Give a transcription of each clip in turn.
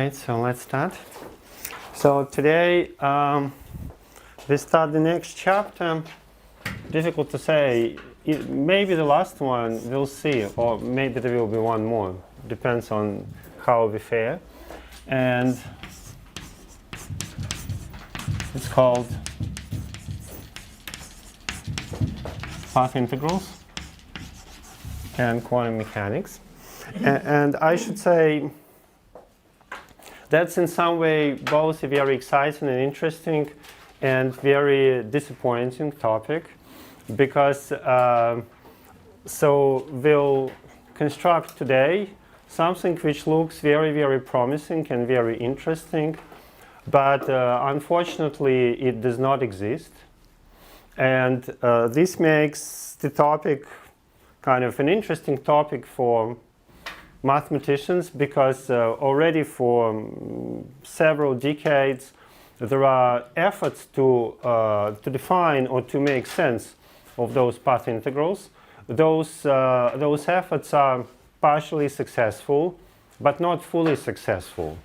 right, so let's start. So today we start the next chapter. Difficult to say. Maybe the last one, we'll see, or maybe there will be one more. Depends on how we fare. And it's called path integrals and quantum mechanics. And I should say that's in some way both a very exciting and interesting and very disappointing topic, because so we'll construct today something which looks very, very promising and very interesting, but unfortunately it does not exist. And this makes the topic kind of an interesting topic for mathematicians, because already for several decades there are efforts to define or to make sense of those path integrals. Those efforts are partially successful, but not fully successful.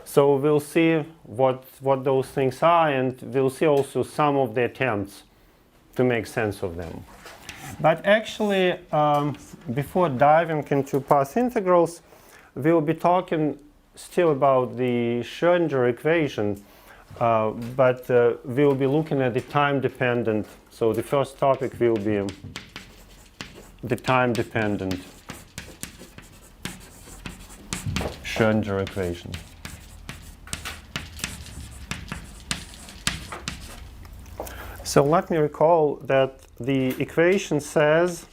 So we'll see what those things are, and we'll see also some of the attempts to make sense of them. But actually, before diving into path integrals, we'll be talking still about the Schrödinger equation, but we'll be looking at the time-dependent. So the first topic will be the time-dependent Schrödinger equation. So let me recall that the equation says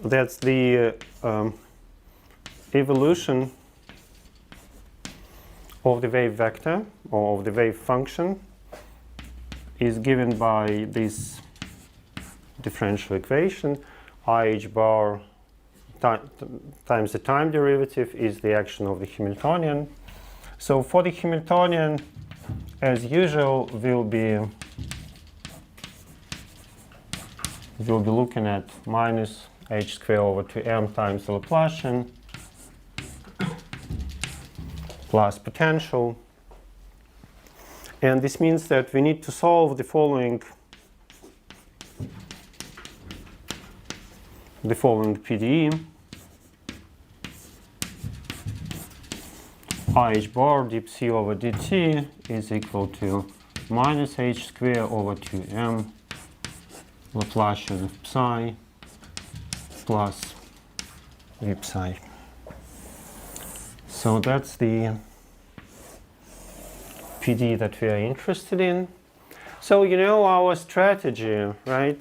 that the evolution of the wave vector or of the wave function is given by this differential equation. IH bar times the time derivative is the action of the Hamiltonian. So for the Hamiltonian, as usual, we'll be looking at minus h squared over 2m times the Laplacian plus potential. And this means that we need to solve the following PDE. IH bar dψ over dt is equal to minus h squared over 2m Laplacian of psi plus v psi. So that's the PD that we are interested in. So you know our strategy, right?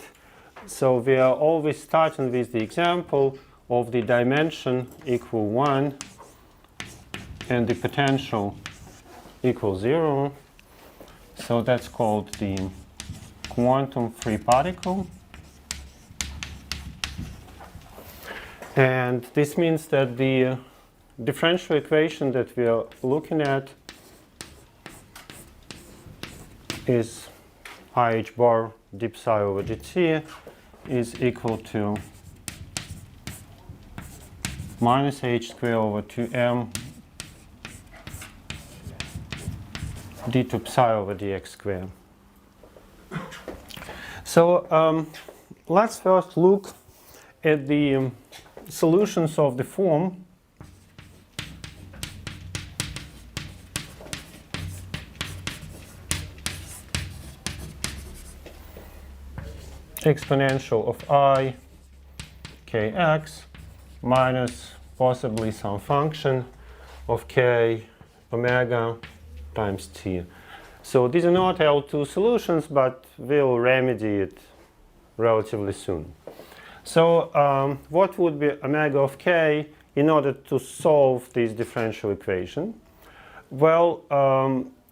So we are always starting with the example of the dimension equal 1 and the potential equals 0. So that's called the quantum free particle. And this means that the differential equation that we are looking at is IH bar d psi over dt is equal to minus h squared over 2m d2 psi over dx squared. So let's first look at the solutions of the form exponential of I kx minus possibly some function of k omega times t. So these are not L2 solutions, but we'll remedy it relatively soon. So what would be omega of k in order to solve this differential equation? Well,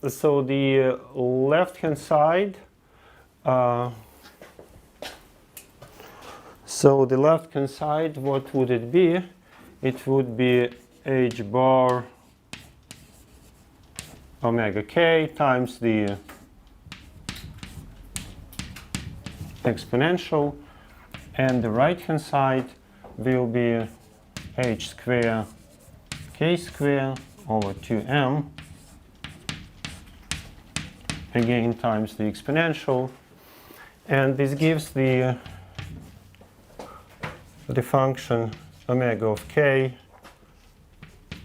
so the left-hand side, what would it be? It would be h bar omega k times the exponential, and the right hand side will be h squared k squared over 2m, again times the exponential, and this gives the function omega of k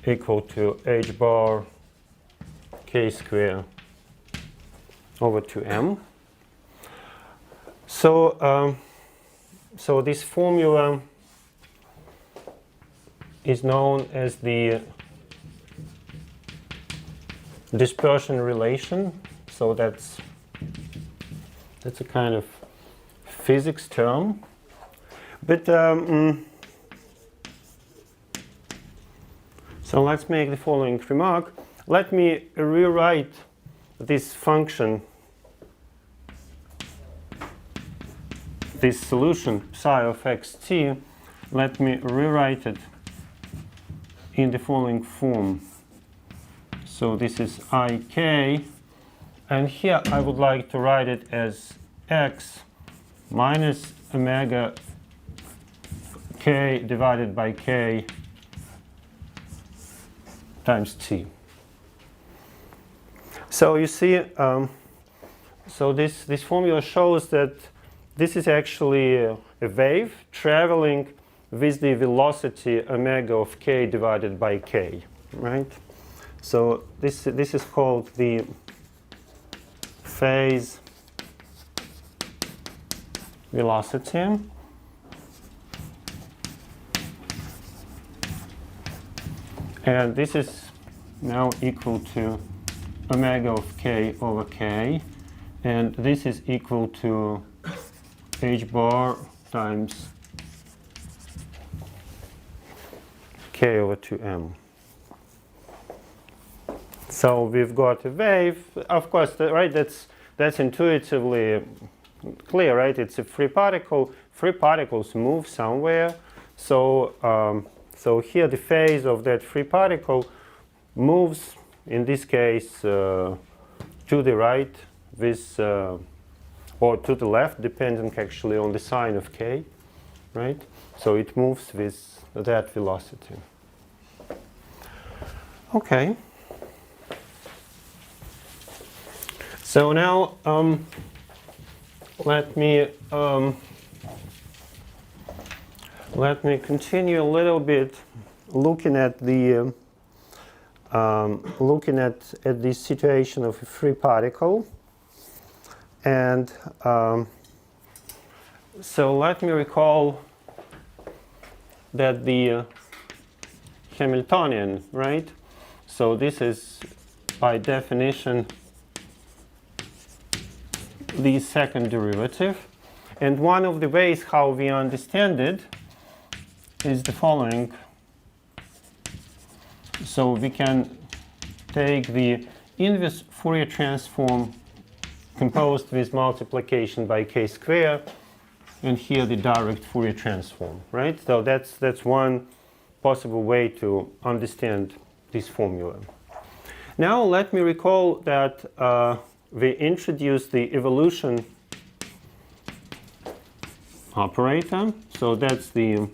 equal to h bar k square over 2m. So, so this formula is known as the dispersion relation. So that's a kind of physics term. But so let's make the following remark. Let me rewrite this function, this solution psi of xt. Let me rewrite it in the following form. So this is ik, and here I would like to write it as x minus omega k divided by k times t. So you see, so this formula shows that this is actually a wave traveling with the velocity omega of k divided by k, right? So this is called the phase velocity. And this is now equal to omega of k over k. And this is equal to h bar times k over 2m. So we've got a wave. Of course, right? That's intuitively clear, right? It's a free particle. Free particles move somewhere. So so here the phase of that free particle moves, in this case, to the right with or to the left, depending actually on the sign of k, right? So it moves with that velocity. Okay. So now let me continue a little bit looking at the at this situation of a free particle. And so let me recall that the Hamiltonian, right? So this is by definition the second derivative. And one of the ways how we understand it is the following. So we can take the inverse Fourier transform composed with multiplication by k squared, and here the direct Fourier transform, right? So that's one possible way to understand this formula. Now let me recall that we introduced the evolution operator. So that's the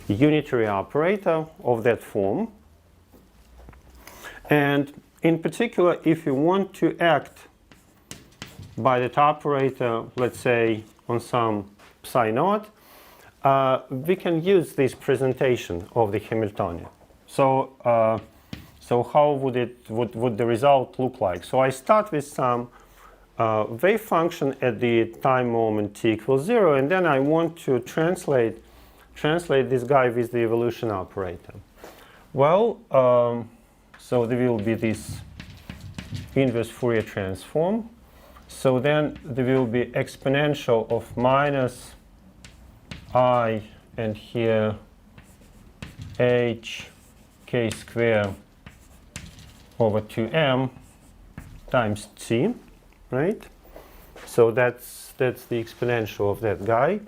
unitary operator of that form. And in particular, if you want to act by that operator, let's say on some psi naught, we can use this presentation of the Hamiltonian. So, so how would the result look like? So I start with some wave function at the time moment t equals 0, and then I want to translate this guy with the evolution operator. Well, so there will be this inverse Fourier transform. So then there will be exponential of minus I and here h k squared over 2m times t, right? So that's the exponential of that guy.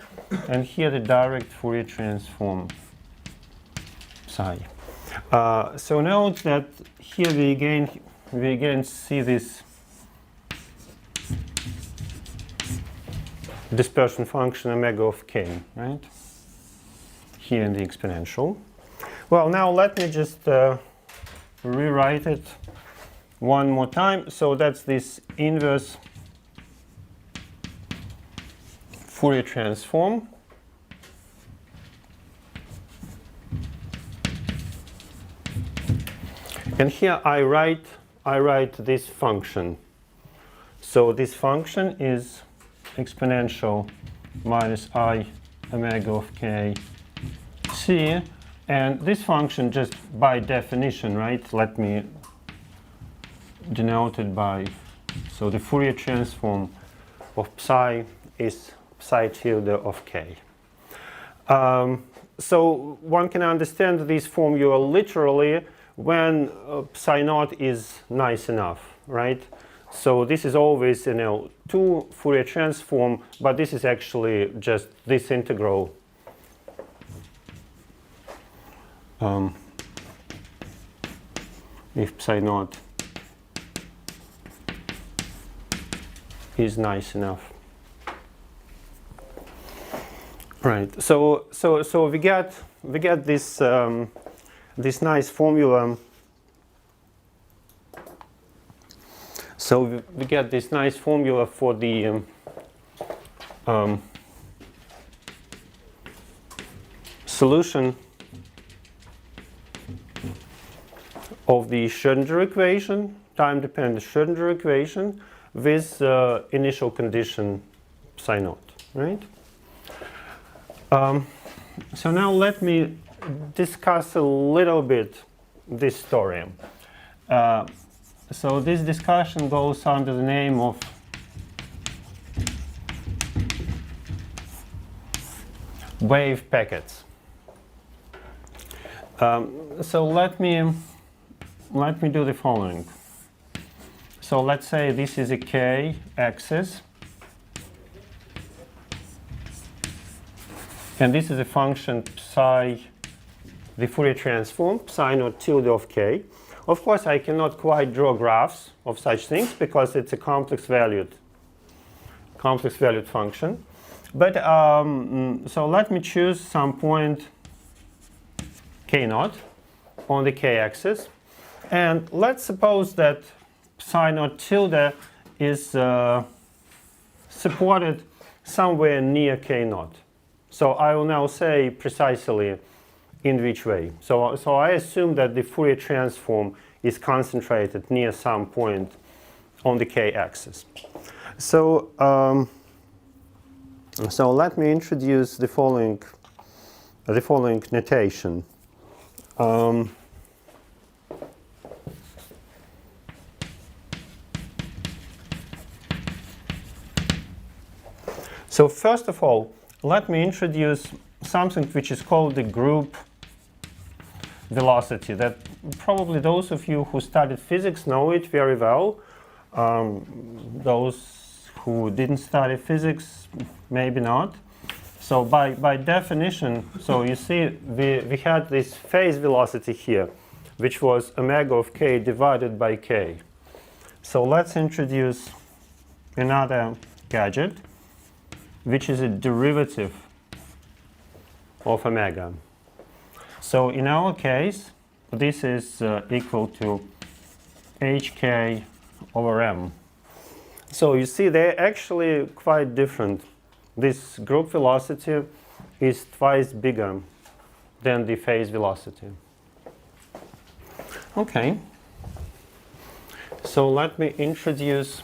And here the direct Fourier transform psi. So note that here we again see this dispersion function omega of k, right? Here in the exponential. Well, now let me just rewrite it one more time. So that's this inverse Fourier transform. And here I write this function. So this function is exponential minus I omega of k c, and this function just by definition, right? Let me denote it by, so the Fourier transform of psi is psi tilde of k. So one can understand this formula literally when psi naught is nice enough, right? So this is always, 2 Fourier transform, but this is actually just this integral. If psi naught is nice enough. Right. So we get this this nice formula. So we get this nice formula for the solution of the Schrödinger equation, time-dependent Schrödinger equation, with initial condition psi naught, right? So now let me discuss a little bit this story. So this discussion goes under the name of wave packets. So let me do the following. So let's say this is a k axis, and this is a function psi, the Fourier transform psi naught tilde of k. Of course, I cannot quite draw graphs of such things because it's a complex valued function. But so let me choose some point k naught on the k-axis, and let's suppose that psi naught tilde is supported somewhere near k naught. So I will now say precisely in which way. So I assume that the Fourier transform is concentrated near some point on the k-axis. So so let me introduce the following notation. So first of all, let me introduce something which is called the group velocity. That probably those of you who studied physics know it very well. Those who didn't study physics, maybe not. So by definition, so you see we had this phase velocity here, which was omega of k divided by k. So let's introduce another gadget, which is a derivative of omega. So in our case, this is equal to hk over m. So you see they're actually quite different. This group velocity is twice bigger than the phase velocity. Okay. So let me introduce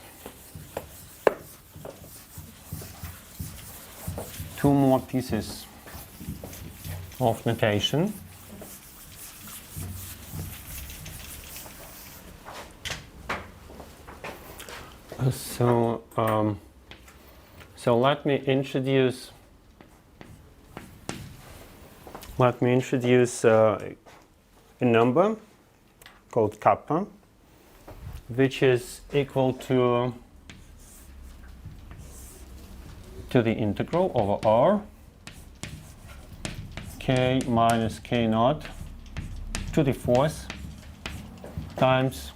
two more pieces of notation. So let me introduce a number called kappa, which is equal to the integral over r k minus k naught to the fourth times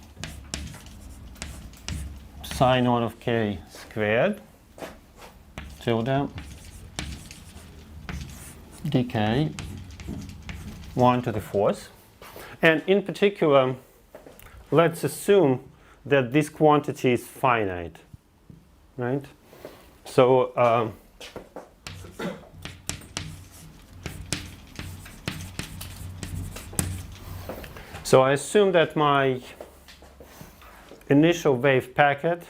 psi naught of k squared tilde dk 1 to the 4th. And in particular, let's assume that this quantity is finite, right? So so I assume that my initial wave packet,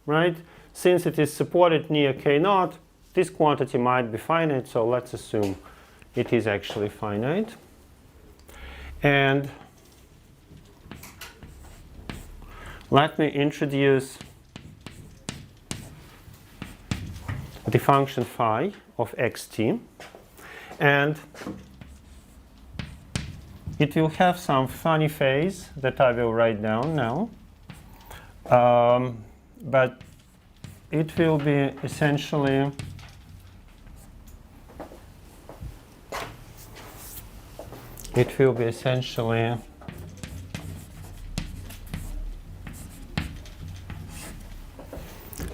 right, since it is supported near k0, this quantity might be finite, so let's assume it is actually finite. And let me introduce the function phi of xt, and it will have some funny phase that I will write down now, but it will be essentially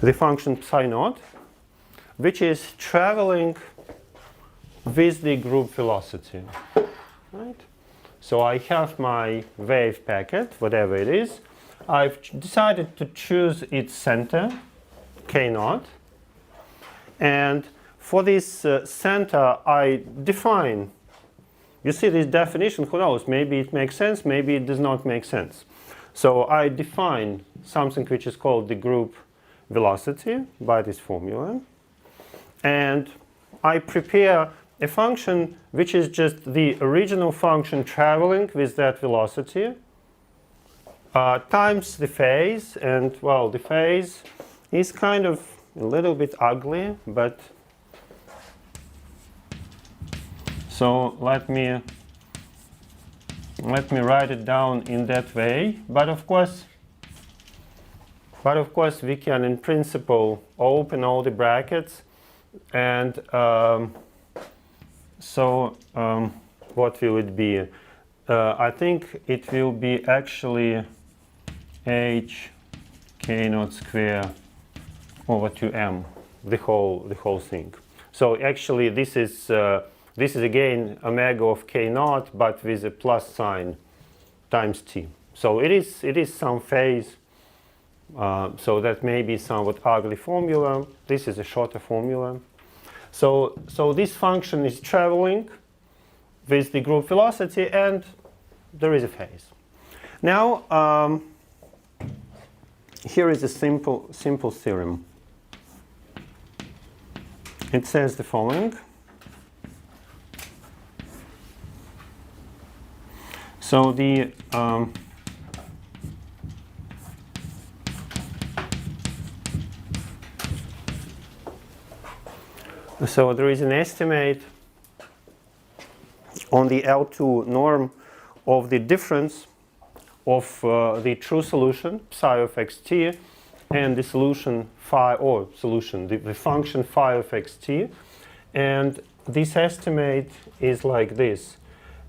the function psi naught, which is traveling with the group velocity, right? So I have my wave packet, whatever it is. I've decided to choose its center, k0. And for this center, I define, you see this definition, who knows, maybe it makes sense, maybe it does not make sense. So I define something which is called the group velocity by this formula. And I prepare a function which is just the original function traveling with that velocity times the phase. And well, the phase is kind of a little bit ugly, but so let me write it down in that way. But of course we can in principle open all the brackets, and what will it be? I think it will be actually h k0 square over 2m, the whole thing. So actually this is again omega of k0, but with a plus sign times t. So it is some phase. So that may be somewhat ugly formula. This is a shorter formula. So this function is traveling with the group velocity, and there is a phase. Now here is a simple theorem. It says the following. So the so there is an estimate on the L2 norm of the difference of the true solution psi of xt and the solution phi, or solution, the function phi of xt. And this estimate is like this.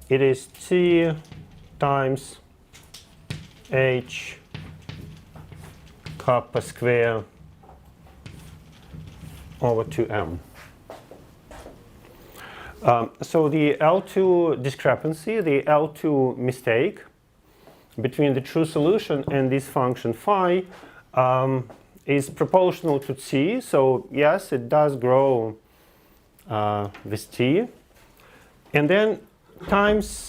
It is t times h kappa square over 2m. So the L2 discrepancy, the L2 mistake between the true solution and this function phi is proportional to t. So yes, it does grow with t, and then times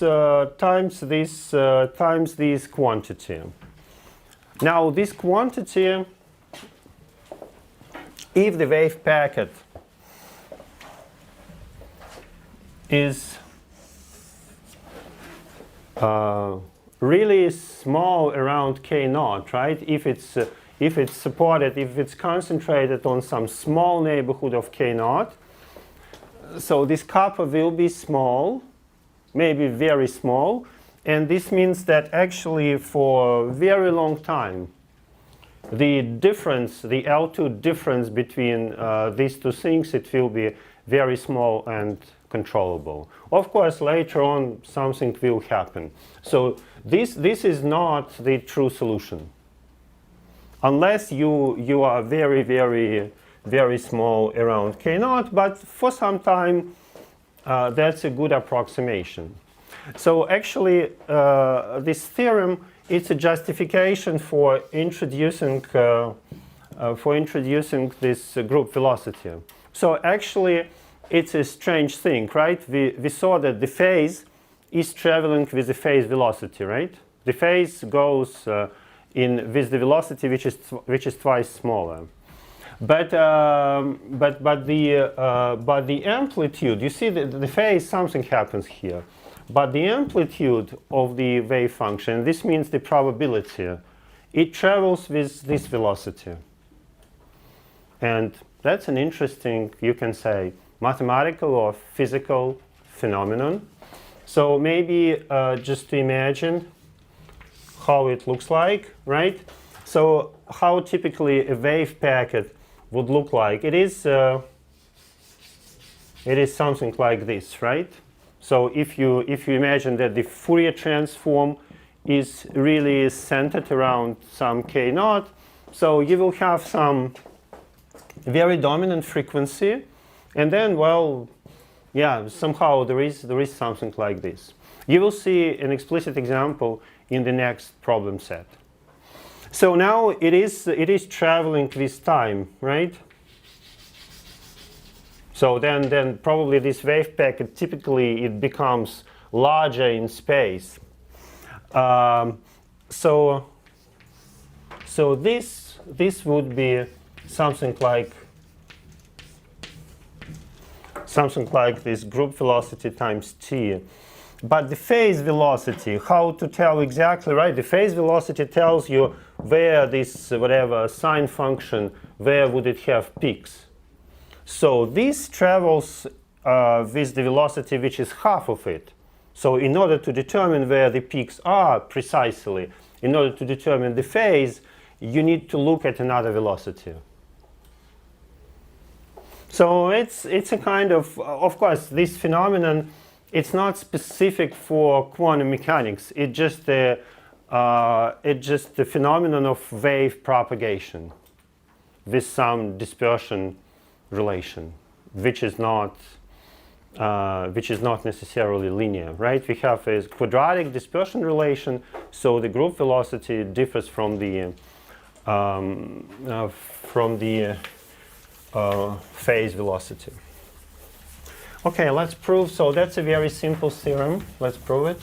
this quantity. Now this quantity, if the wave packet is really small around k0, right? If it's supported, if it's concentrated on some small neighborhood of k0, so this kappa will be small, maybe very small, and this means that actually for a very long time, the difference, the L2 difference between these two things, it will be very small and controllable. Of course, later on, something will happen. So this is not the true solution, unless you are very, very, very small around k0. But for some time, that's a good approximation. So actually, this theorem, it's a justification for introducing this group velocity. So actually, it's a strange thing, right? We saw that the phase is traveling with the phase velocity, right? The phase goes with the velocity which is twice smaller. But the amplitude, you see the phase, something happens here. But the amplitude of the wave function, this means the probability, it travels with this velocity. And that's an interesting, you can say, mathematical or physical phenomenon. So maybe just to imagine how it looks like, right? So how typically a wave packet would look like. It is something like this, right? So if you imagine that the Fourier transform is really centered around some k naught, so you will have some very dominant frequency, and then, well, yeah, somehow there is something like this. You will see an explicit example in the next problem set. So now it is traveling with time, right? So then probably this wave packet, typically it becomes larger in space. So this would be something like this group velocity times t. But the phase velocity, how to tell exactly, right? The phase velocity tells you where this whatever sine function, where would it have peaks. So this travels with the velocity which is half of it. So in order to determine where the peaks are precisely, in order to determine the phase, you need to look at another velocity. So it's a kind of course, this phenomenon, it's not specific for quantum mechanics. It's just the phenomenon of wave propagation with some dispersion relation, which is not necessarily linear, right? We have a quadratic dispersion relation, so the group velocity differs from the phase velocity. Okay, let's prove. So that's a very simple theorem. Let's prove it.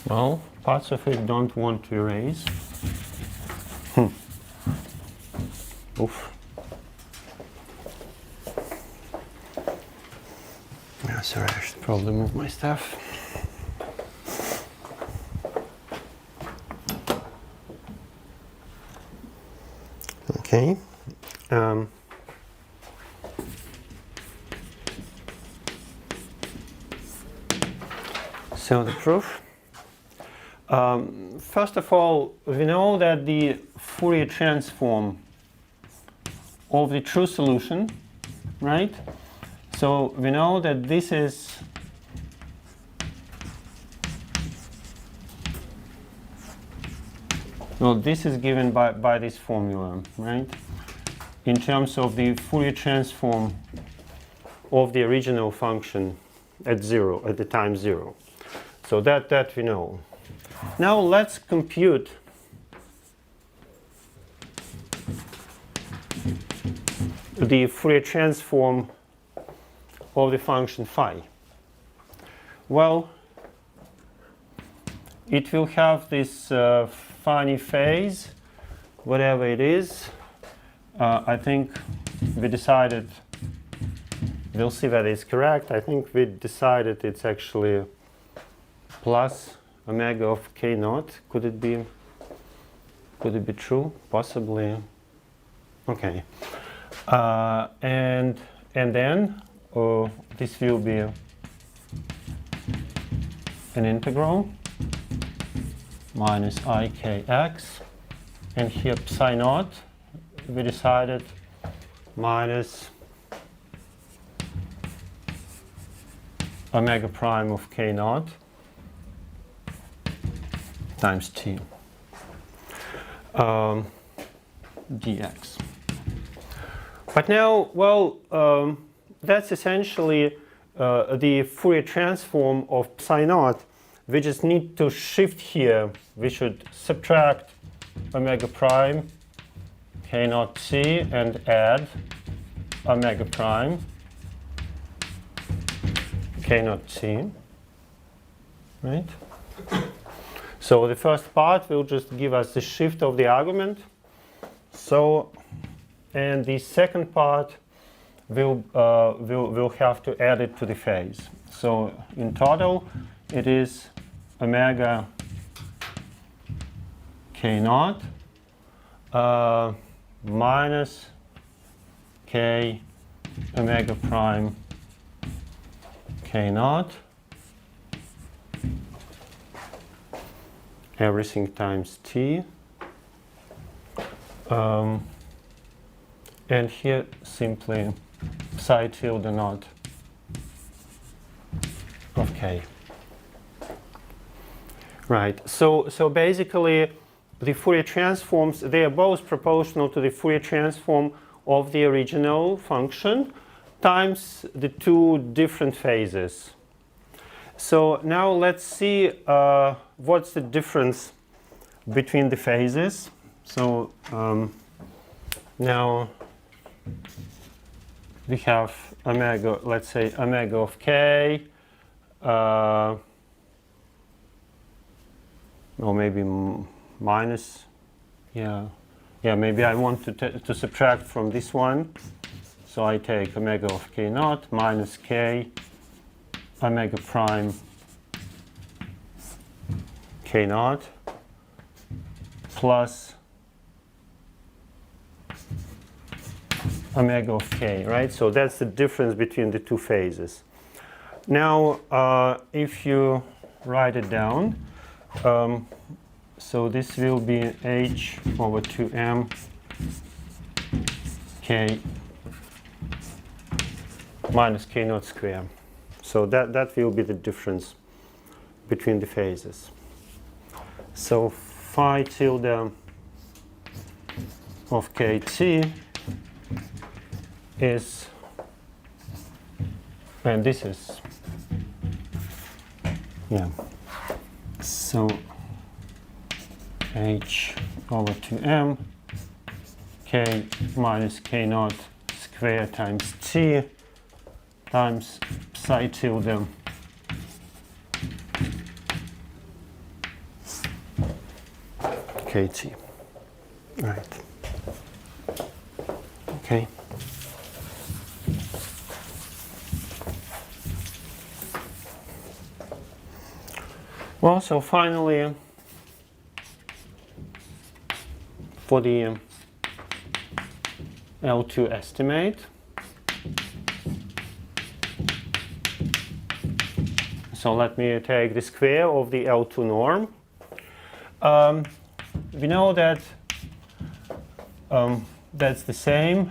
Well, parts of it don't want to erase. Oof. Yeah, sorry, I should probably move my stuff. Okay. So the proof. First of all, we know that the Fourier transform of the true solution, right? So we know that this is this is given by this formula, right? In terms of the Fourier transform of the original function at the time 0. So that we know. Now let's compute the Fourier transform of the function phi. Well, it will have this funny phase, whatever it is. I think we decided, we'll see whether it's correct. I think we decided it's actually plus omega of k naught. Could it be true? Possibly. Okay. And then this will be an integral minus ikx, and here psi naught we decided minus omega prime of k naught times t. dx. But now, well, that's essentially the Fourier transform of psi naught. We just need to shift here. We should subtract omega prime k naught c and add omega prime k naught c, right? So the first part will just give us the shift of the argument. So, and the second part we'll have to add it to the phase. So in total, it is omega k naught minus k omega prime k naught, everything times t. And here simply psi tilde naught of k. Right, so basically the Fourier transforms, they are both proportional to the Fourier transform of the original function times the two different phases. So now let's see what's the difference between the phases. So now we have omega, let's say omega of k, or maybe minus, maybe I want to subtract from this one. So I take omega of k naught minus k omega prime k naught plus omega of k, right? So that's the difference between the two phases. Now, if you write it down, so this will be h over 2m k minus k naught square. So that will be the difference between the phases. So phi tilde of kt is, and this is, so h over 2m k minus k naught square times t times psi tilde kt. Right. Okay. Well, so finally, for the L2 estimate, so let me take the square of the L2 norm. We know that that's the same.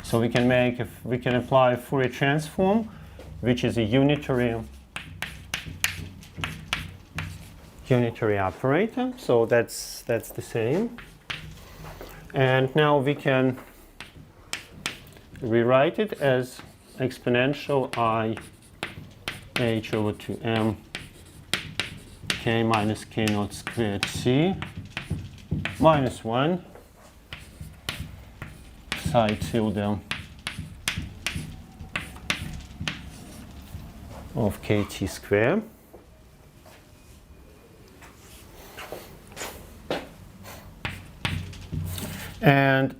So we can apply a Fourier transform, which is a unitary operator. So that's the same. And now we can rewrite it as exponential I h over 2m k minus k naught squared c minus 1 psi tilde of kt squared. And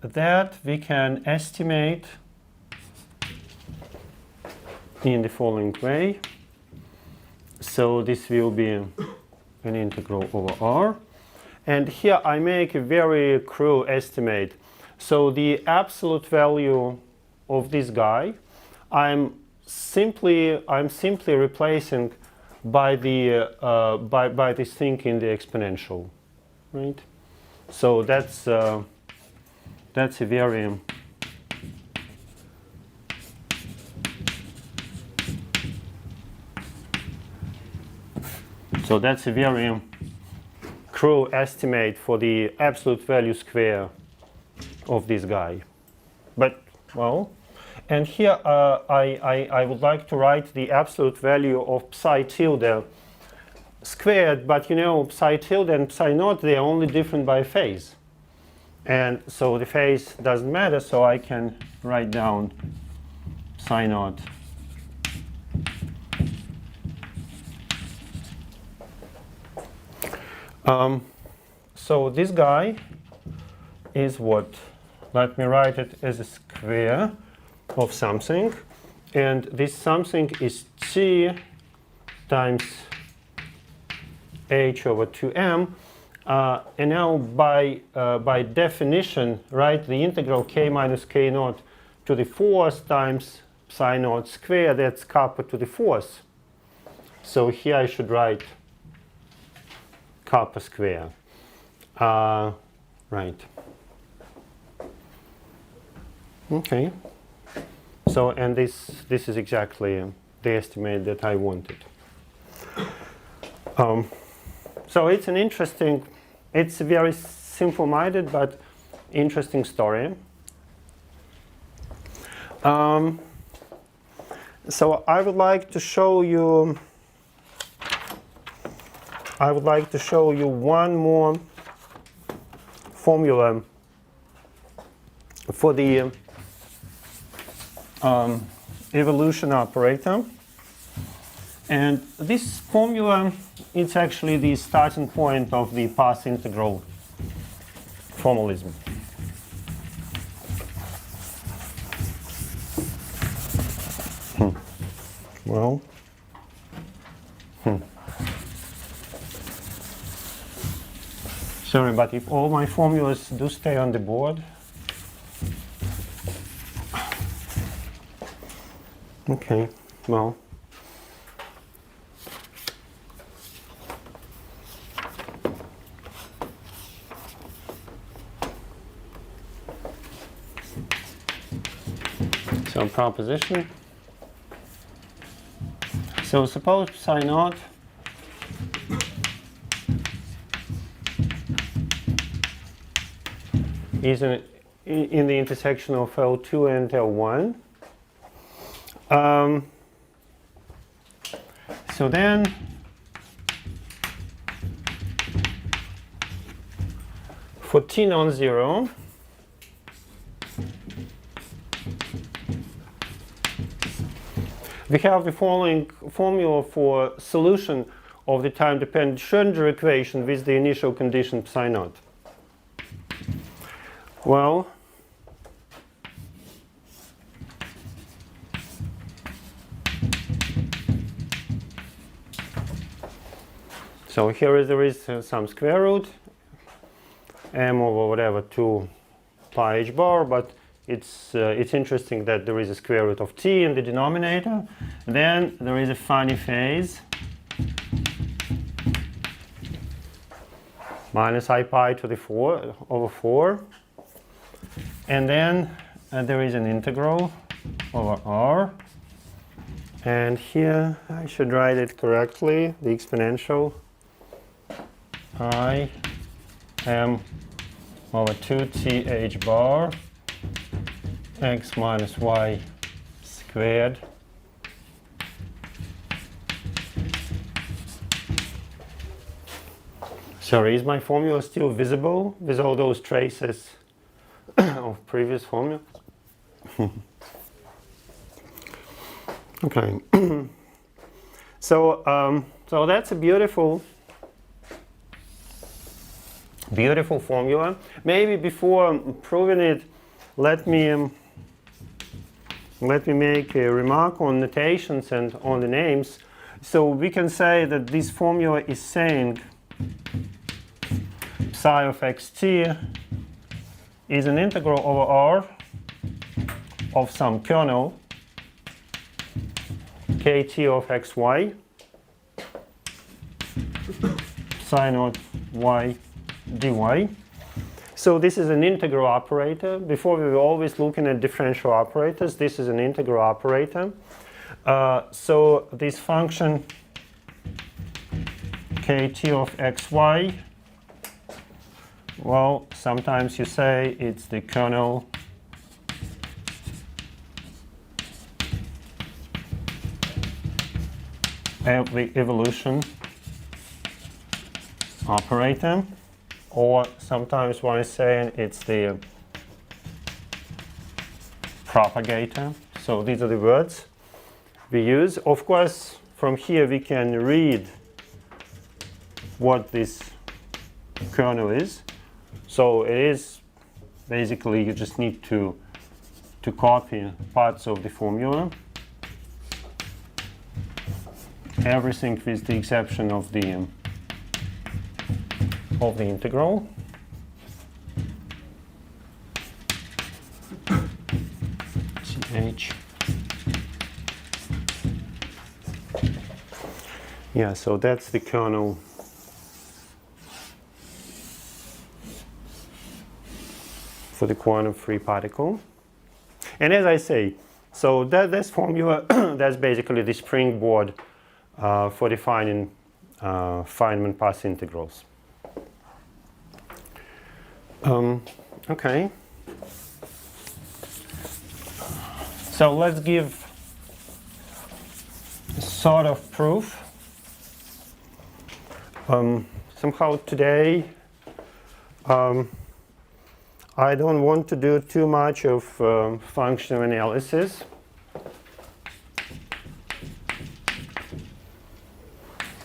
that we can estimate in the following way. So this will be an integral over R. And here I make a very crude estimate. So the absolute value of this guy, I'm simply replacing by this thing in the exponential, right? So that's a very true estimate for the absolute value square of this guy. But, well, and here I would like to write the absolute value of psi tilde squared, but you know, psi tilde and psi naught, they are only different by phase. And so the phase doesn't matter, so I can write down psi naught so this guy is what? Let me write it as a square of something, and this something is t times h over 2m. And now by definition, right, the integral k minus k naught to the fourth times psi naught squared, that's kappa to the fourth. So here I should write kappa square. Right. Okay. So, and this is exactly the estimate that I wanted. So it's an interesting, it's a very simple-minded but interesting story. So I would like to show you one more formula for the evolution operator. And this formula, it's actually the starting point of the path integral formalism. Well, sorry, but if all my formulas do stay on the board. Okay, well. So proposition. So suppose psi naught is in the intersection of L2 and L1. So then for t non-zero, we have the following formula for solution of the time-dependent Schrödinger equation with the initial condition psi naught. Well, so here there is some square root, m over whatever 2 pi h bar, but it's interesting that there is a square root of t in the denominator. Then there is a funny phase minus I pi to the 4 over 4. And then there is an integral over r. And here I should write it correctly, the exponential I m over 2t h bar x minus y squared Sorry, is my formula still visible with all those traces of previous formula? Okay. So that's a beautiful formula. Maybe before proving it, let me make a remark on notations and on the names. So we can say that this formula is saying psi of xt is an integral over R of some kernel kt of xy psi naught y dy. So this is an integral operator. Before we were always looking at differential operators. This is an integral operator. So this function kt of xy Well, sometimes you say it's the kernel of the evolution operator, or sometimes one is saying it's the propagator. So these are the words we use. Of course, from here we can read what this kernel is. So it is basically, you just need to copy parts of the formula, everything with the exception of the integral. CH. Yeah, so that's the kernel for the quantum-free particle. And as I say, so this formula, that's basically the springboard for defining Feynman path integrals. Okay. So let's give a sort of proof. Somehow today I don't want to do too much of functional analysis.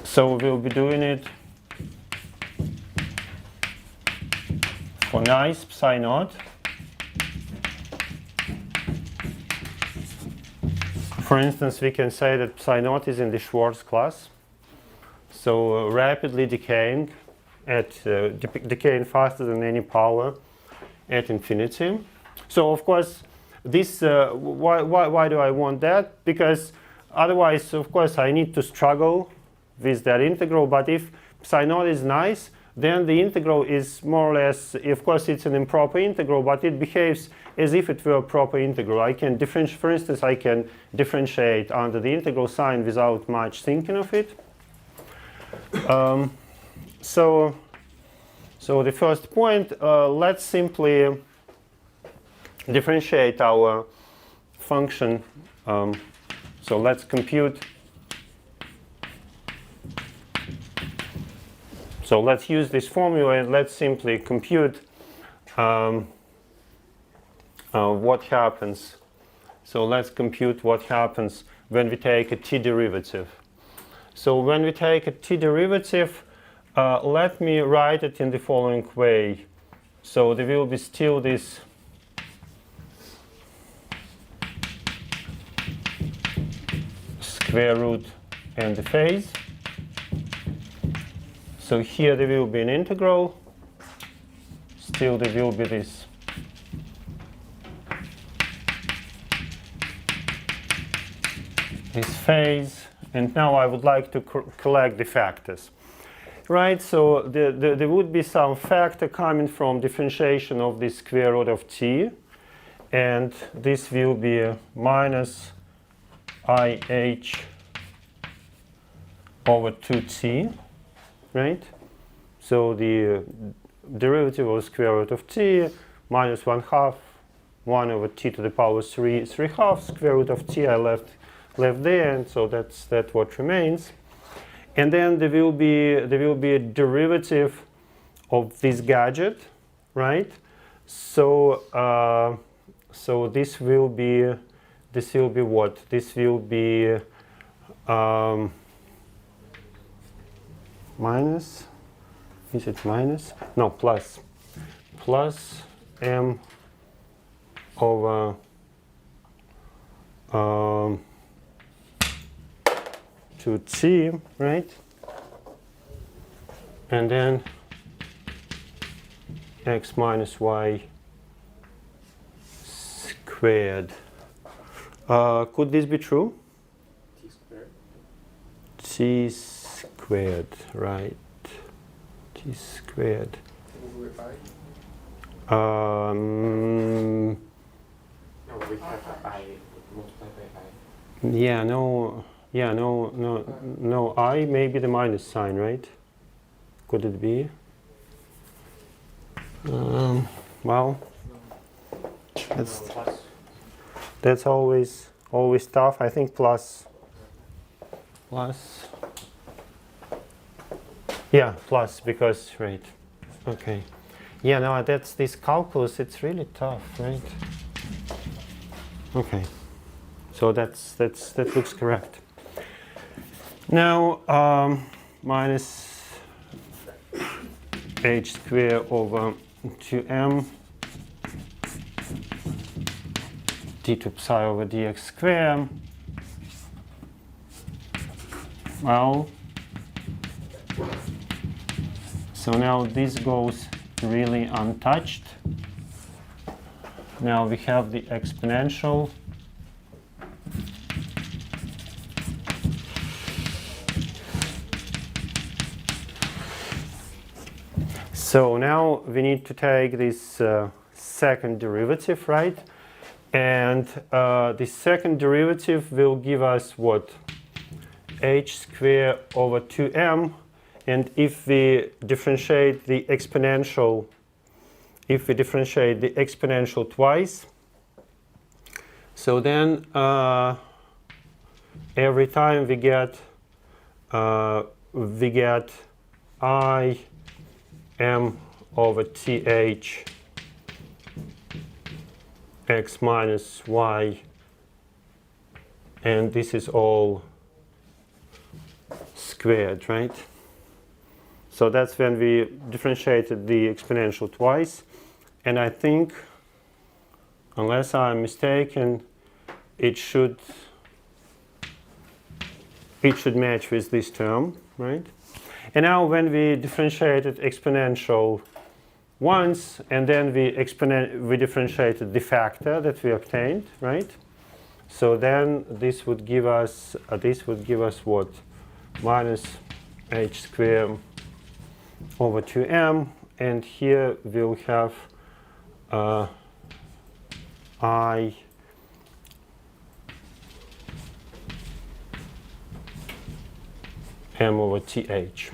So we'll be doing it for nice psi naught. For instance, we can say that psi naught is in the Schwartz class. So rapidly decaying decaying faster than any power at infinity. So of course, this why do I want that? Because otherwise, of course, I need to struggle with that integral. But if psi naught is nice, then the integral is more or less, of course, it's an improper integral, but it behaves as if it were a proper integral. I can differentiate, for instance, I can differentiate under the integral sign without much thinking of it. So the first point, let's simply differentiate our function. So let's compute. So let's use this formula and let's simply compute what happens. So let's compute what happens when we take a t derivative. So when we take a t derivative, let me write it in the following way. So there will be still this square root and the phase. So here there will be an integral. Still there will be this phase. And now I would like to collect the factors. Right, so there would be some factor coming from differentiation of the square root of t. And this will be minus IH over 2t. Right? So the derivative of square root of t minus 1/2, 1 over t to the power 3/2, square root of t I left there, and so that's what remains. And then there will be a derivative of this gadget, right? So so this will be what? This will be minus. Is it minus? No, plus m over 2t, right? And then x minus y squared. Could this be true? T squared. T squared, right? T squared. Over I? No, we have I multiplied by I. yeah, no, I may be the minus sign, right? Could it be? Well, No, that's plus. that's always tough. I think plus. Yeah, plus because right. Okay. Yeah, no, that's this calculus. It's really tough, right? Okay. So that looks correct. Now minus h squared over 2m d2 psi over dx squared. Well, so now this goes really untouched. Now we have the exponential. So now we need to take this second derivative, right? And the second derivative will give us what? H squared over 2m. And if we differentiate the exponential, twice, so then every time we get I m over th x minus y, and this is all squared, right? So that's when we differentiated the exponential twice, and I think, unless I'm mistaken, it should match with this term, right? And now when we differentiated exponential once, and then we differentiated the factor that we obtained, right? So then this would give us what? Minus h squared over 2m, and here we'll have I m over th.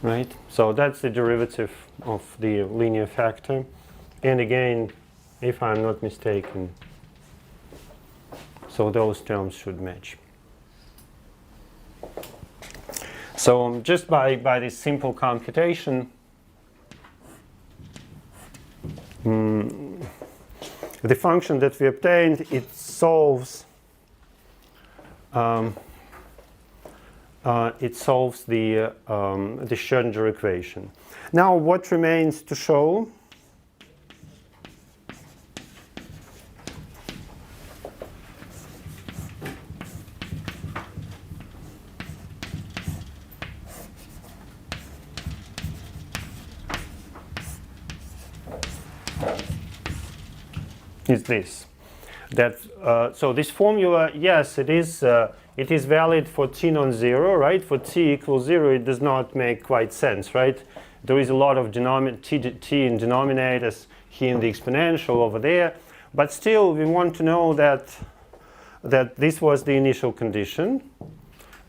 Right? So that's the derivative of the linear factor. And again, if I'm not mistaken, so those terms should match. So just by this simple computation, the function that we obtained, it solves the Schrödinger equation. Now, what remains to show? Is this. That so this formula, yes, it is valid for t non-zero, right? For t equals 0, it does not make quite sense, right? There is a lot of t in denominators here in the exponential over there, but still we want to know that this was the initial condition,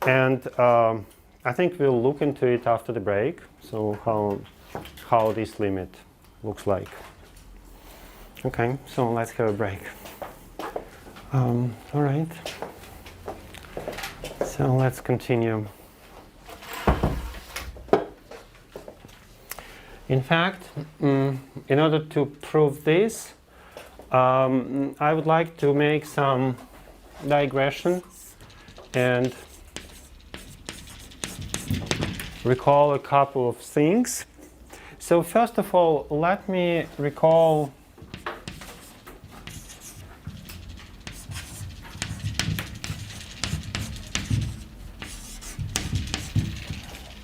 and I think we'll look into it after the break. So how this limit looks like. Okay, so let's have a break. All right. So let's continue. In fact, in order to prove this, I would like to make some digression and recall a couple of things. So first of all, let me recall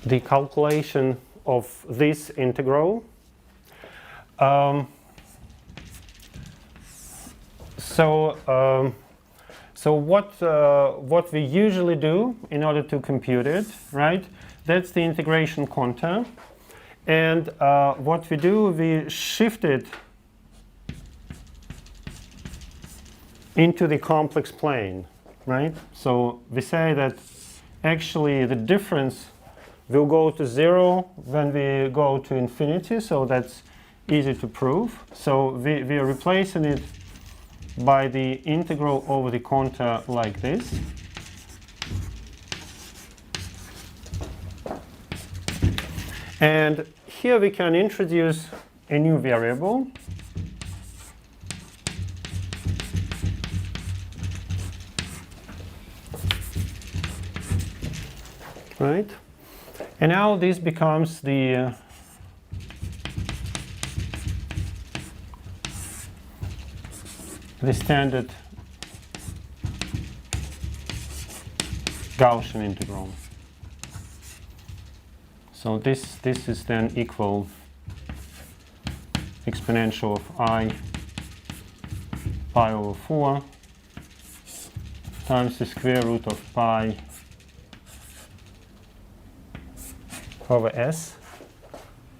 the calculation of this integral. So what we usually do in order to compute it, right? That's the integration contour, and what we do, we shift it into the complex plane, right? So we say that actually the difference will go to 0 when we go to infinity, so that's easy to prove. So we are replacing it by the integral over the contour like this. And here we can introduce a new variable. Right? And now this becomes the standard Gaussian integral. So this is then equal exponential of I pi over 4 times the square root of pi over s.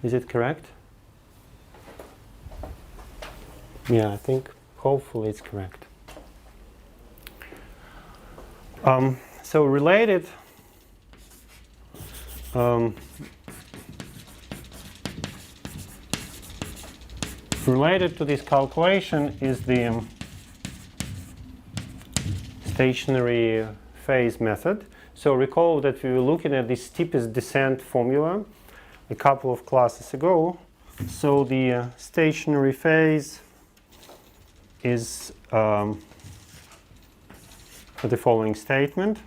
Is it correct? Yeah, I think hopefully it's correct. So related related to this calculation is the stationary phase method. So recall that we were looking at the steepest descent formula a couple of classes ago. So the stationary phase is the following statement.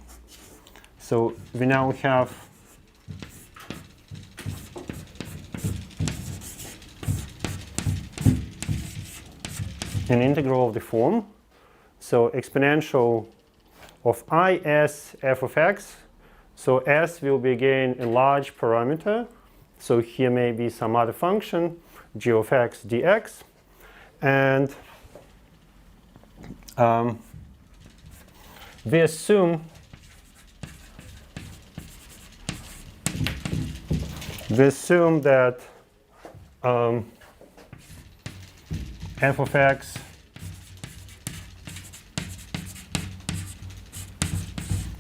So we now have an integral of the form. So exponential of is f of x. So s will be again a large parameter. So here may be some other function, g of x dx. And we assume that f of x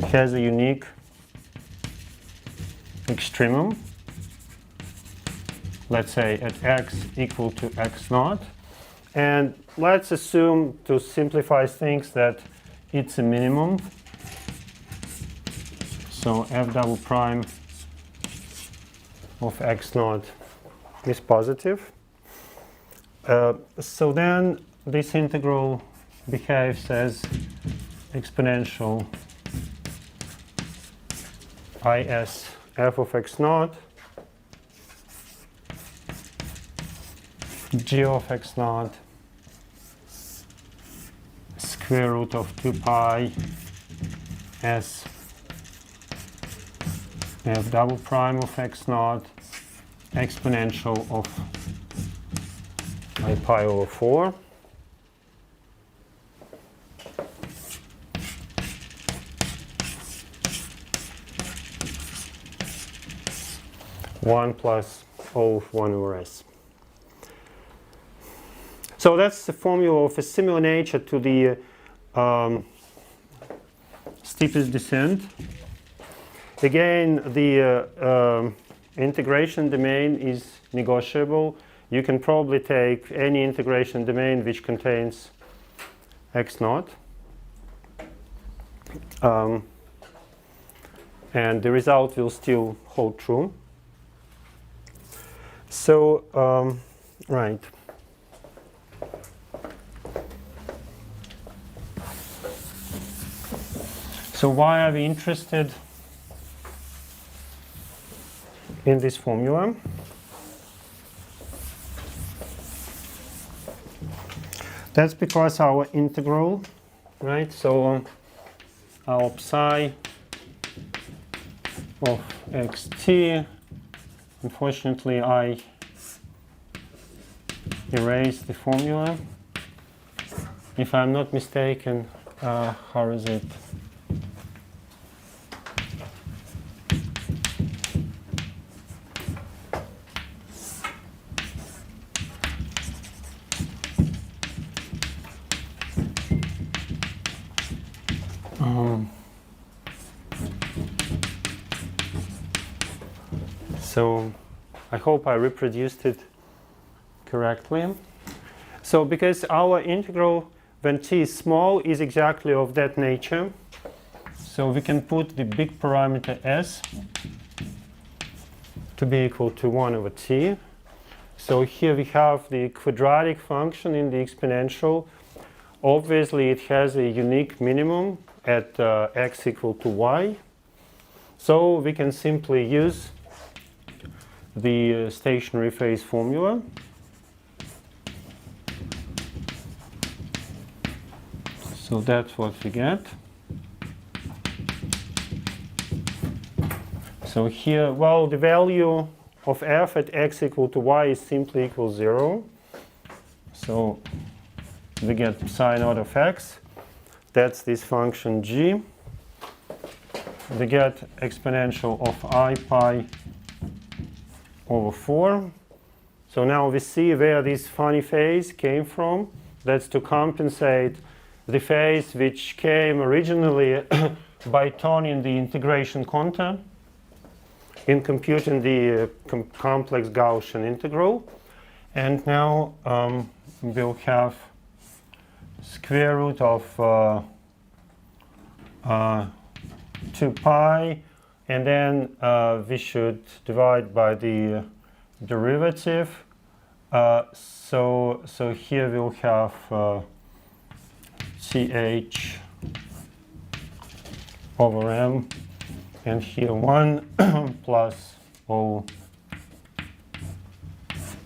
has a unique extremum, let's say at x equal to x naught. And let's assume, to simplify things, that it's a minimum. So f double prime of x naught is positive. So then this integral behaves as exponential is f of x naught g of x naught square root of 2 pi s f double prime of x naught exponential of I pi over 4. One plus O of 1 over s. So that's the formula of a similar nature to the steepest descent. Again, the integration domain is negotiable. You can probably take any integration domain which contains x naught. And the result will still hold true. So, right. So why are we interested in this formula? That's because our integral, right? So our psi of xt, unfortunately I erased the formula. If I'm not mistaken, how is it? So I hope I reproduced it correctly. So because our integral when t is small is exactly of that nature, so we can put the big parameter s to be equal to 1 over t. So here we have the quadratic function in the exponential. Obviously it has a unique minimum at x equal to y. So we can simply use the stationary phase formula. So that's what we get. So here, well, the value of f at x equal to y is simply equal 0. So we get psi naught of x. That's this function g. We get exponential of I pi over 4. So now we see where this funny phase came from. That's to compensate the phase which came originally by turning the integration content in computing the complex Gaussian integral. And now we'll have square root of 2 pi, and then we should divide by the derivative. So here we'll have ch over m, and here 1 plus O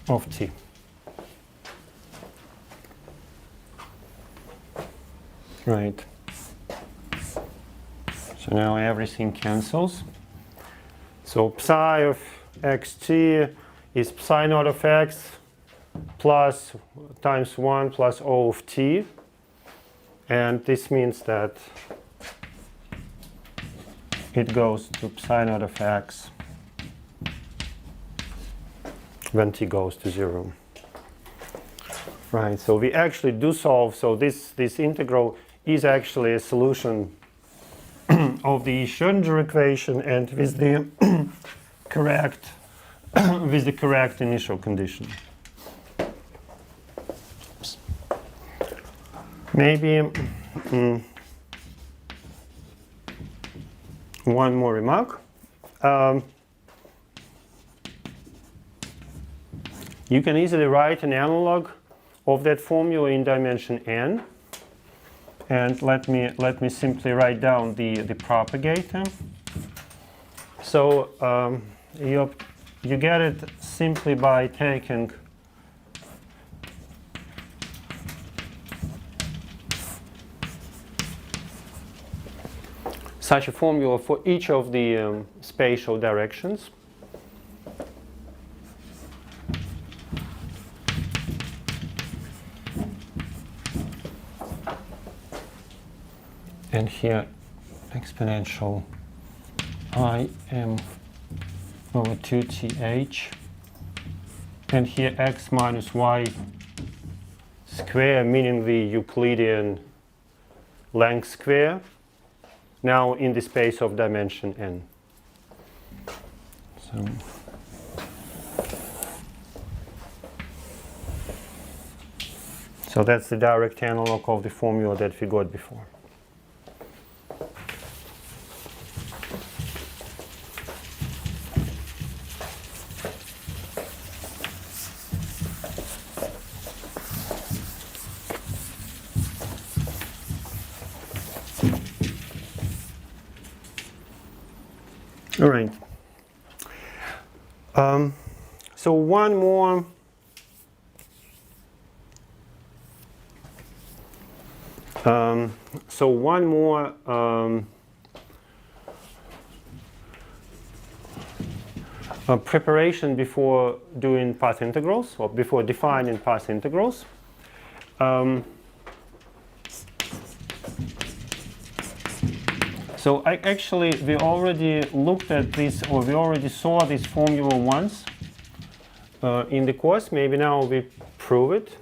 of t. Right. So now everything cancels. So psi of xt is psi naught of x plus times 1 plus O of t. And this means that it goes to psi naught of x when t goes to 0. Right, so we actually do solve, so this integral is actually a solution of the Schrödinger equation, and with the correct with the correct initial condition. Maybe one more remark. You can easily write an analog of that formula in dimension n. And let me simply write down the propagator. So you get it simply by taking such a formula for each of the spatial directions. And here exponential I m over 2th, and here x minus y square, meaning the Euclidean length square, now in the space of dimension n. So that's the direct analog of the formula that we got before. All right. So one more preparation before doing path integrals, or before defining path integrals. So we already looked at this, or we already saw this formula once in the course. Maybe now we prove it.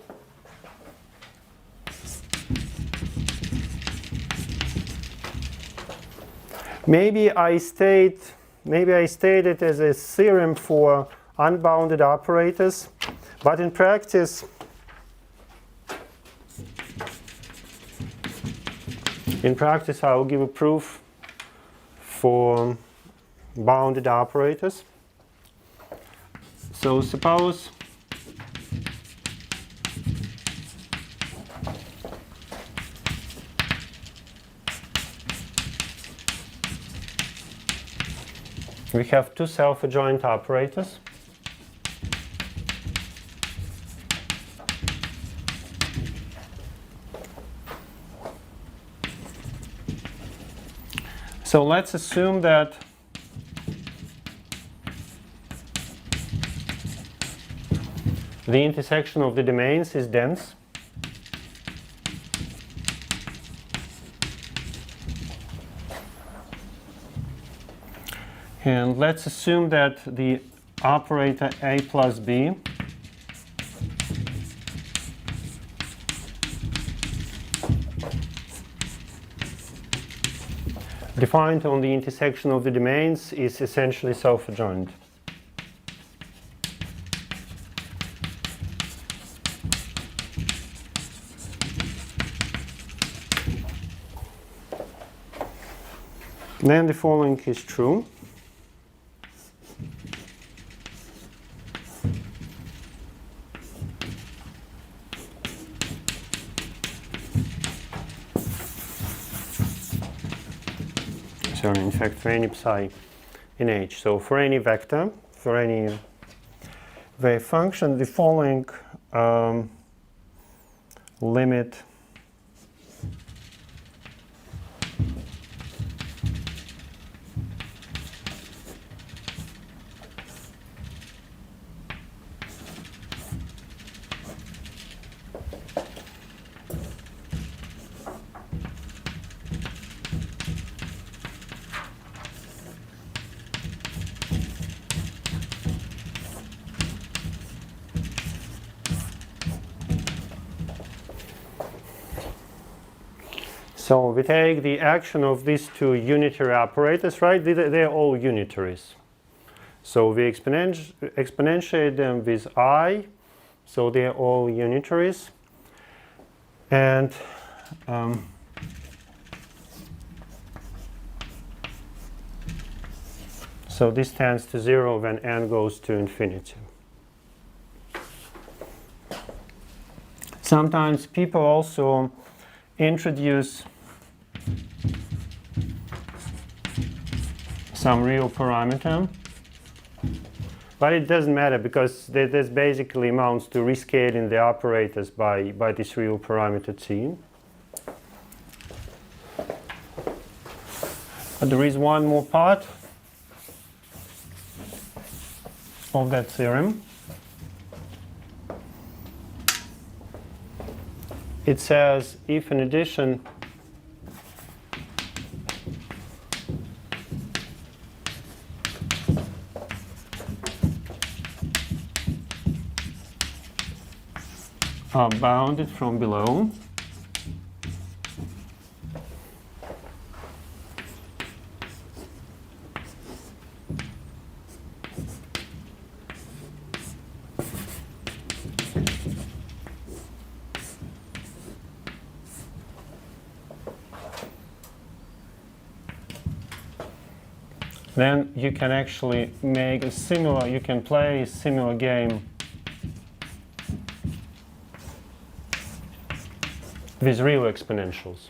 Maybe I state maybe I state it as a theorem for unbounded operators, but in practice, I will give a proof for bounded operators. So suppose we have two self-adjoint operators. So let's assume that the intersection of the domains is dense. And let's assume that the operator A plus B defined on the intersection of the domains is essentially self-adjoint. Then the following is true. So in fact for any psi in H. So for any vector, for any wave function, the following limit so we take the action of these two unitary operators, right? They're all unitaries. So we exponentiate them with I, so they're all unitaries. And so this tends to 0 when n goes to infinity. Sometimes people also introduce some real parameter, but it doesn't matter because this basically amounts to rescaling the operators by this real parameter t. But there is one more part of that theorem. It says if in addition are bounded from below, then you can actually make a similar, you can play a similar game with real exponentials.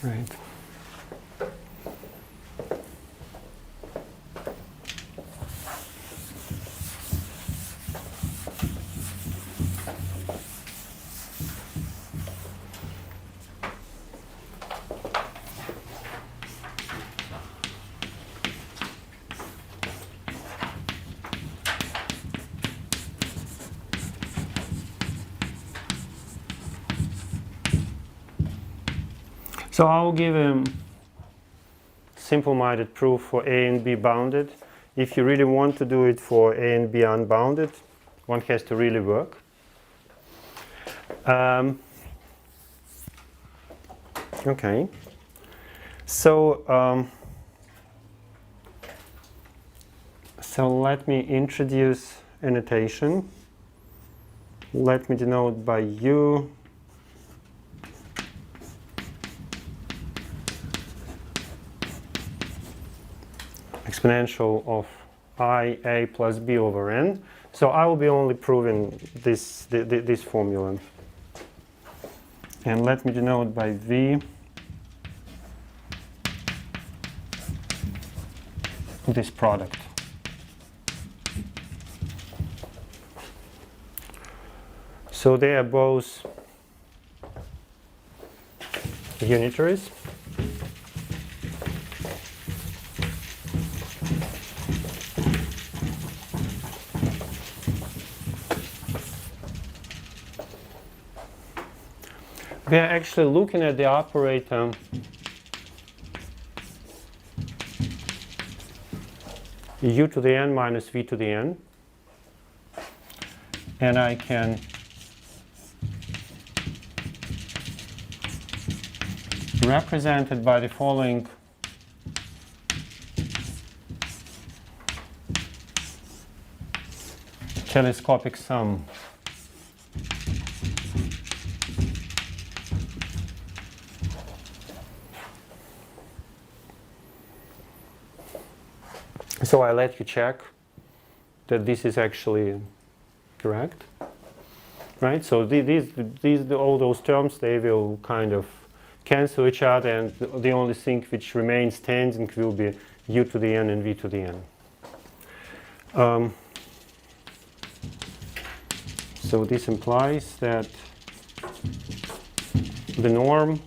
Right. So I'll give a simple-minded proof for A and B bounded if you really want to do it for A and B unbounded, one has to really work. Okay. So, so let me introduce a notation. Let me denote by U exponential of I A plus B over N. So I will be only proving this formula. And let me denote by V this product. So they are both unitaries. We are actually looking at the operator u to the n minus v to the n. And I can represent it by the following telescopic sum. So I let you check that this is actually correct, right? So all those terms, they will kind of cancel each other, and the only thing which remains standing will be u to the n and v to the n. So this implies that the norm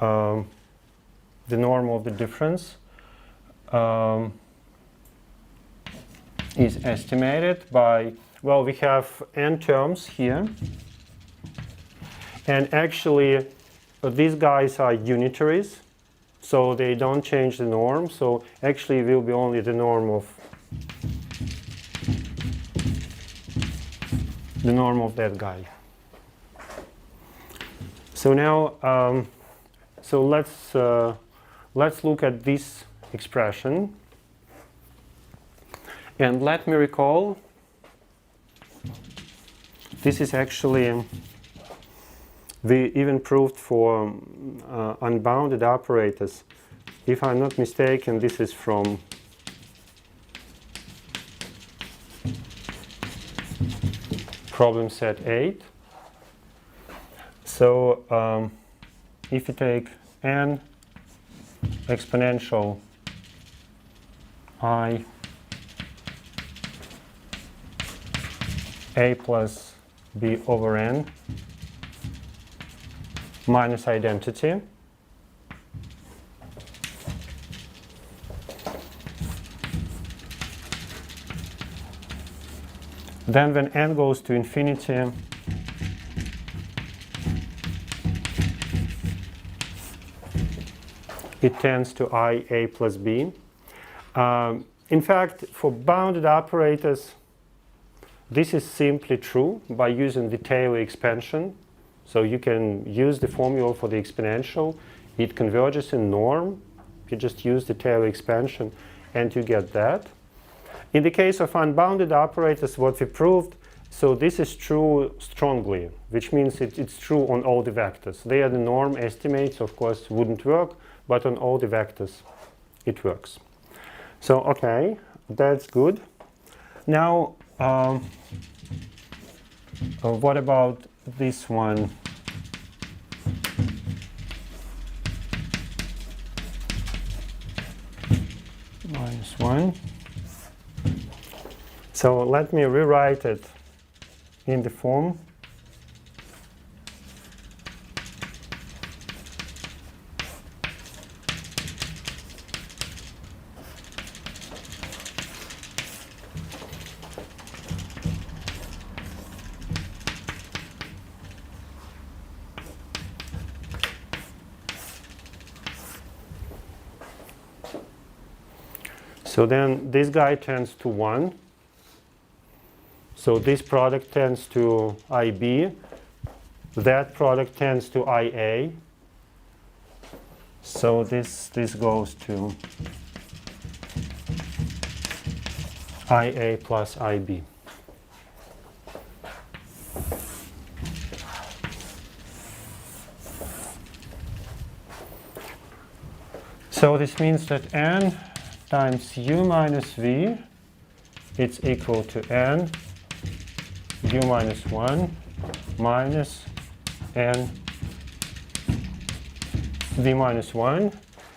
of the difference is estimated by, well, we have n terms here, and actually these guys are unitaries, so they don't change the norm. So actually it will be only the norm of that guy. So now, so let's look at this expression, and let me recall, this is actually, we even proved for unbounded operators. If I'm not mistaken, this is from problem set 8. So if you take n exponential I A plus B over n minus identity, then when n goes to infinity, it tends to I A plus B. In fact, for bounded operators, this is simply true by using the Taylor expansion. So you can use the formula for the exponential. It converges in norm. You just use the Taylor expansion and you get that. In the case of unbounded operators, what we proved, so this is true strongly, which means it's true on all the vectors. There the norm estimates, of course, wouldn't work, but on all the vectors it works. So okay, that's good. Now, what about this one? Minus 1. So let me rewrite it in the form So then this guy tends to 1. So this product tends to IB. That product tends to IA. So this goes to IA plus IB. So this means that n times u minus v, it's equal to n u minus 1 minus n v minus 1.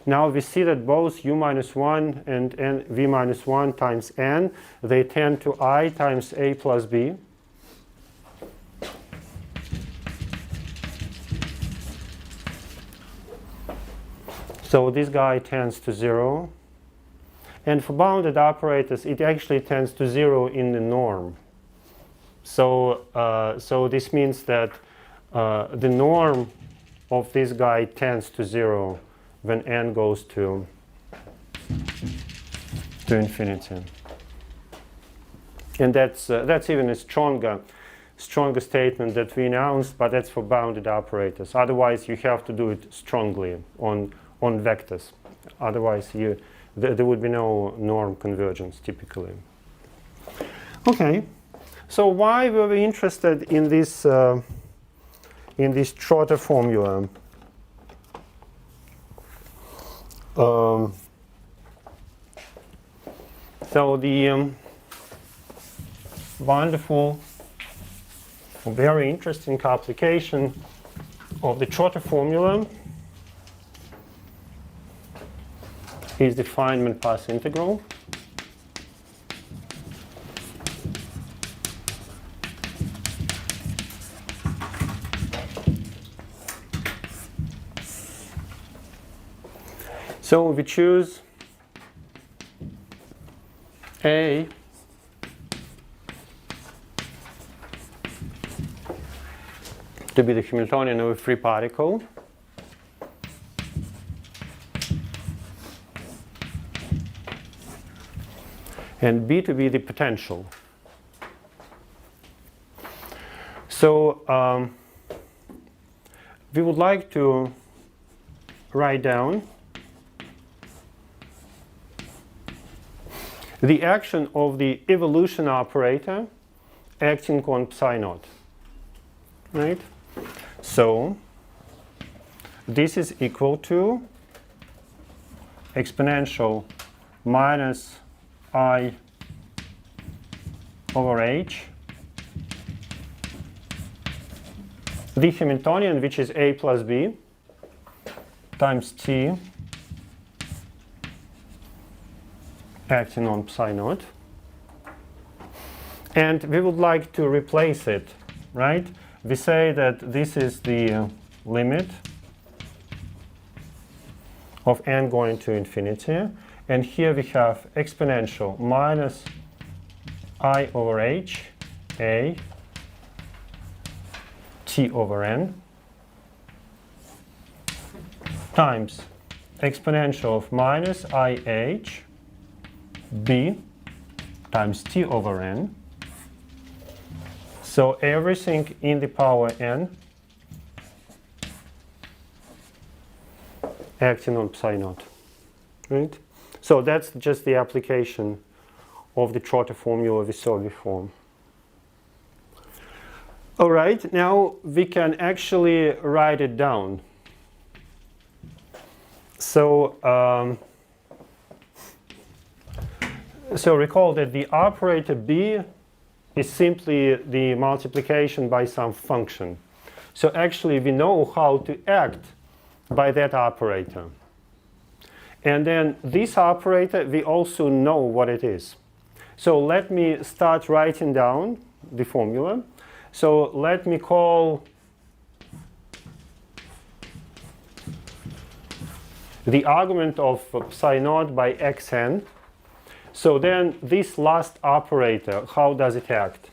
Now we see that both u minus 1 and n v minus 1 times n, they tend to I times a plus b. So this guy tends to 0. And for bounded operators, it actually tends to 0 in the norm. So, so this means that the norm of this guy tends to 0 when n goes to infinity. And that's even a stronger statement that we announced, but that's for bounded operators. Otherwise, you have to do it strongly on vectors. Otherwise, there would be no norm convergence typically. Okay, so why were we interested in this Trotter formula? So the wonderful, very interesting application of the Trotter formula is the Feynman path integral. So we choose A to be the Hamiltonian of a free particle. And B to be the potential. So we would like to write down the action of the evolution operator acting on psi naught. Right? So this is equal to exponential minus I over h, the Hamiltonian, which is a plus b, times t acting on psi naught. And we would like to replace it, right? We say that this is the limit of n going to infinity. And here we have exponential minus I over h, a, t over n, times exponential of minus I h, b, times t over n. So everything in the power n acting on psi naught, right? So that's just the application of the Trotter formula we saw before. All right, now we can actually write it down. So, so recall that the operator B is simply the multiplication by some function. So actually we know how to act by that operator. And then this operator, we also know what it is. So let me start writing down the formula. So let me call the argument of psi naught by xn. So then this last operator, how does it act?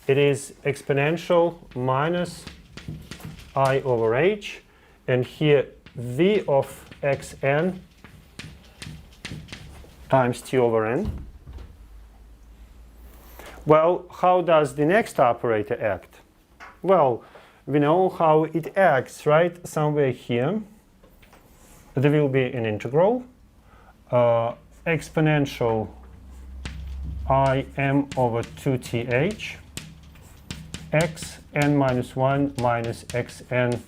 It is exponential minus I over h, and here v of xn times t over n. Well, how does the next operator act? Well, we know how it acts, right? Somewhere here, there will be an integral, exponential im over 2th x n minus 1 minus xn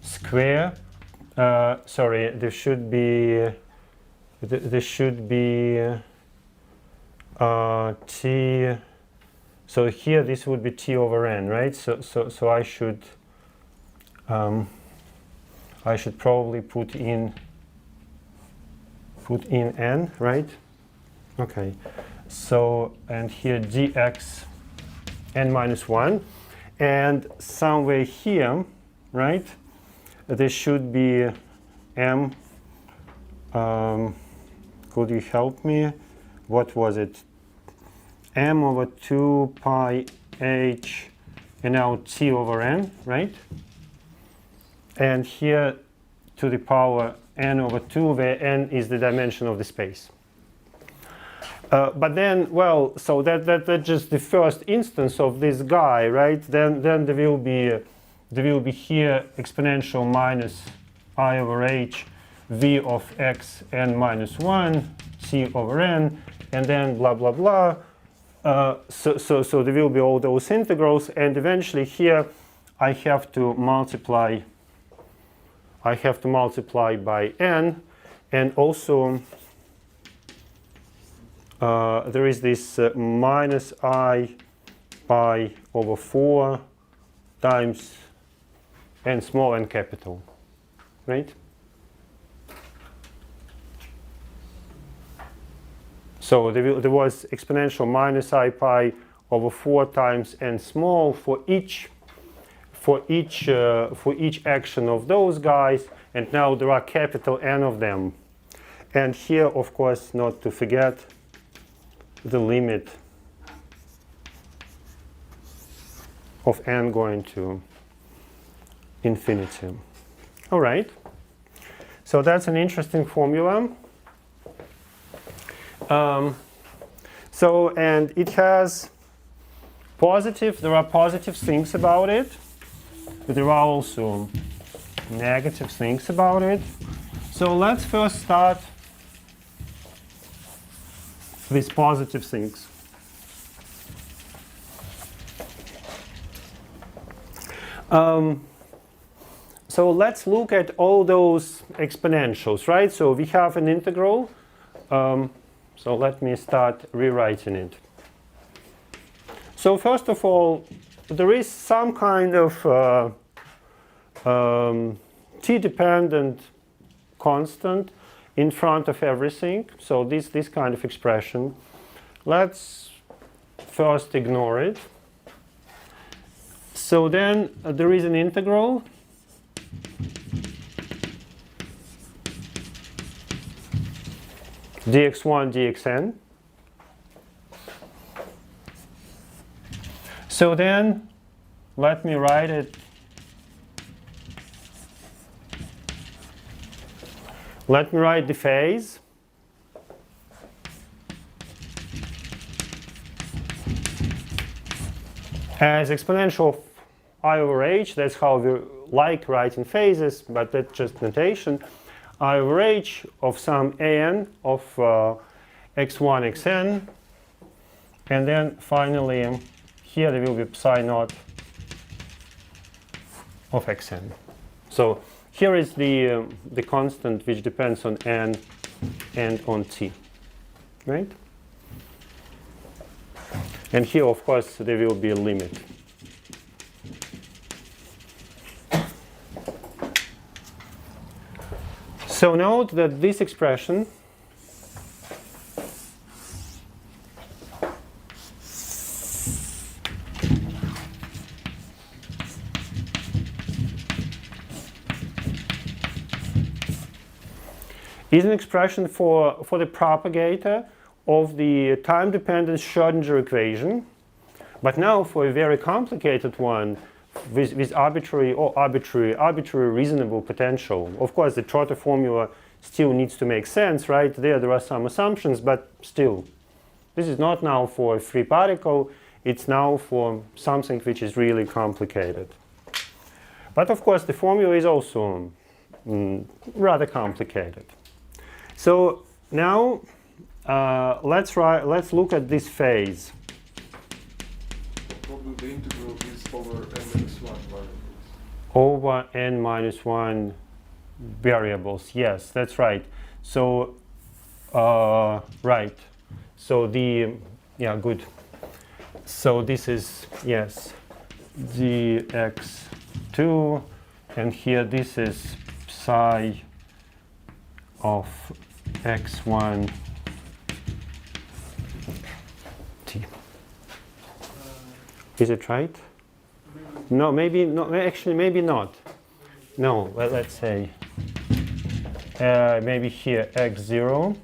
square. Sorry, there should be t. So here this would be t over n, right? So I should probably put in n, right? Okay. So and here dx n minus 1, and somewhere here, right? There should be m. Could you help me? What was it? M over 2 pi h and now t over n, right? And here to the power n over 2, where n is the dimension of the space. But then, well, so that's just the first instance of this guy, right? Then there will be here exponential minus I over h v of x n minus 1 c over n, and then blah blah blah. So there will be all those integrals, and eventually here I have to multiply by n, and also there is this minus I pi over 4 times n small n capital, right? So there was exponential minus I pi over 4 times n small for each action of those guys, and now there are capital N of them. And here, of course, not to forget the limit of n going to infinity. All right. So that's an interesting formula. And it has there are positive things about it, but there are also negative things about it. So let's first start with positive things. So let's look at all those exponentials, right? So we have an integral. So let me start rewriting it. So first of all, there is some kind of t-dependent constant in front of everything. So this kind of expression. Let's first ignore it. So then there is an integral. dx1 dxn. So then let me write it. Let me write the phase as exponential of I over h. That's how we like writing phases, but that's just notation. I over h of some an of x1 xn, and then finally here there will be psi naught of xn. So here is the constant which depends on n and on t, right? And here, of course, there will be a limit. So note that this expression is an expression for the propagator of the time-dependent Schrödinger equation, but now for a very complicated one with arbitrary reasonable potential. Of course, the Trotter formula still needs to make sense, right? There are some assumptions, but still, this is not now for a free particle, it's now for something which is really complicated. But of course, the formula is also rather complicated. So now let's look at this phase. Probably the integral is over n-1 variables. Over n minus 1 variables, yes, that's right. So, right. So yeah, good. So this is, yes, dx2, and here this is psi of x1 t. Is it right? No, maybe not. Actually, maybe not. No, well, let's say maybe here x0.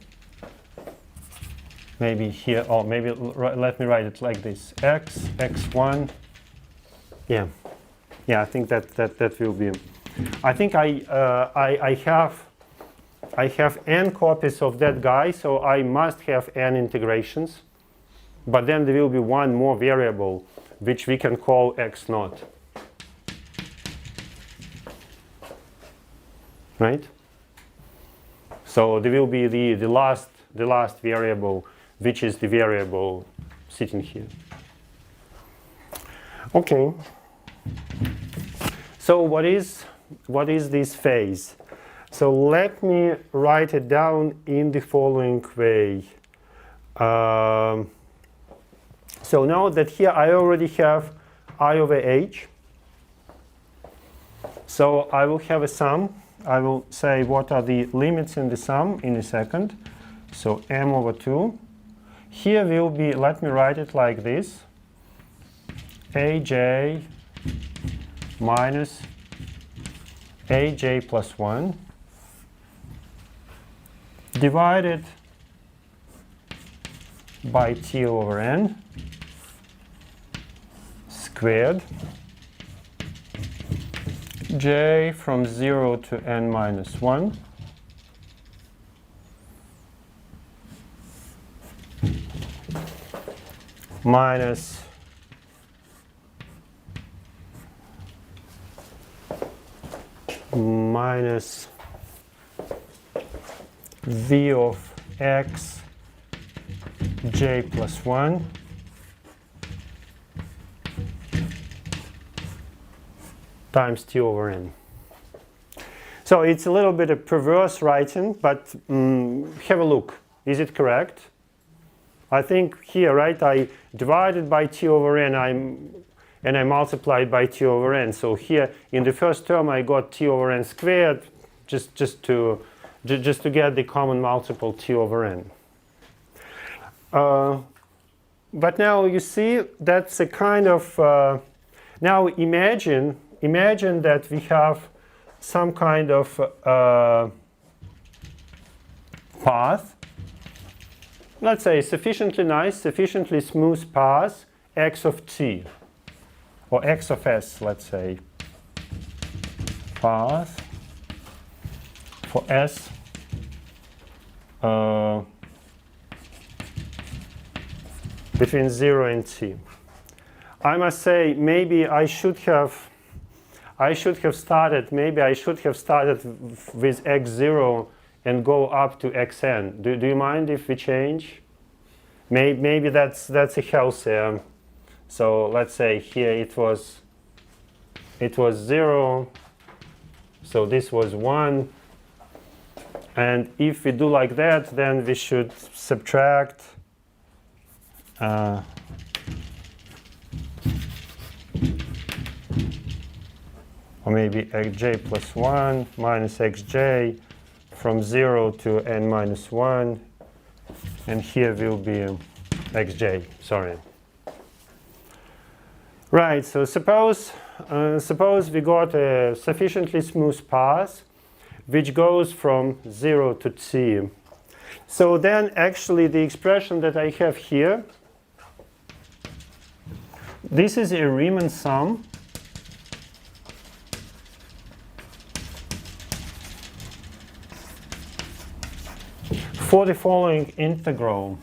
Maybe here, or maybe let me write it like this: x1. Yeah, yeah. I think that will be. I think I have n copies of that guy, so I must have n integrations. But then there will be one more variable, which we can call x0. Right? So there will be the last variable, which is the variable sitting here. Okay. So what is this phase? So let me write it down in the following way. So now that here I already have I over h. So I will have a sum. I will say what are the limits in the sum in a second. So m over 2. Here will be, let me write it like this, aj minus aj plus 1 divided by t over n squared j from 0 to n minus 1 minus v of x j plus 1 times t over n. So it's a little bit of perverse writing, but have a look. Is it correct? I think here, right, I divided by t over n, and I multiplied by t over n. So here in the first term I got t over n squared, just to get the common multiple t over n. But now you see that's a kind of now imagine that we have some kind of path. Let's say sufficiently nice, sufficiently smooth path x of t, or x of s, let's say, path for s between 0 and t. I must say maybe I should have started with x0 and go up to xn. Do you mind if we change? Maybe that's a healthier. So let's say here it was 0. So this was 1. And if we do like that, then we should subtract or maybe xj plus 1 minus xj from 0 to n minus 1, and here will be xj, sorry. Right, so suppose we got a sufficiently smooth path which goes from 0 to t. So then actually the expression that I have here, this is a Riemann sum for the following integral.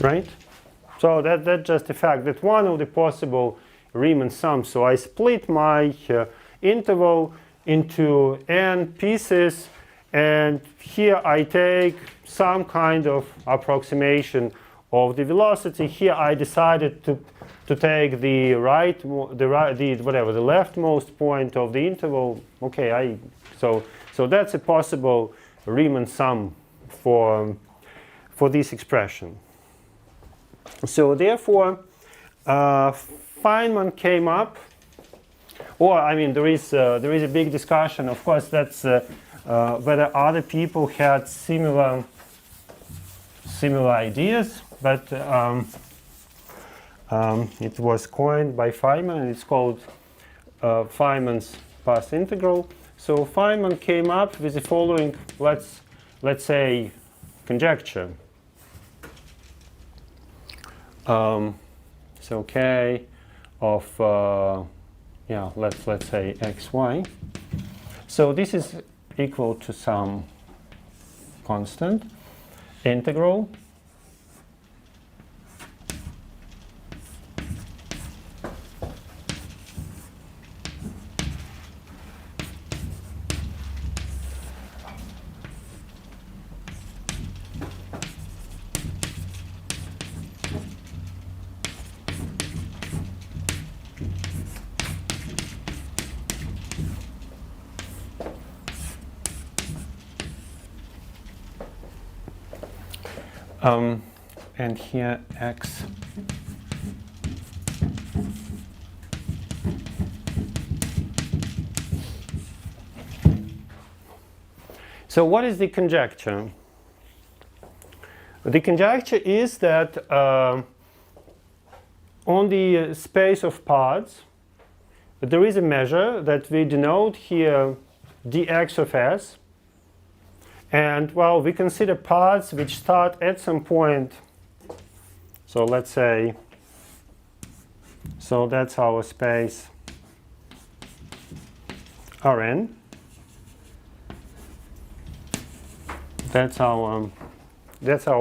Right? So that's just the fact that one of the possible Riemann sums. So I split my interval into n pieces, and here I take some kind of approximation of the velocity. Here I decided to take the leftmost point of the interval. Okay, so that's a possible Riemann sum for this expression. So therefore, Feynman came up, or I mean, there is a big discussion. Of course, that's whether other people had similar ideas, but it was coined by Feynman, and it's called Feynman's path integral. So Feynman came up with the following, let's say, conjecture. So k of let's say xy. So this is equal to some constant integral and here x So what is the conjecture? The conjecture is that on the space of parts there is a measure that we denote here dx of s. And well, we consider parts which start at some point. So let's say, so that's our space Rn. That's our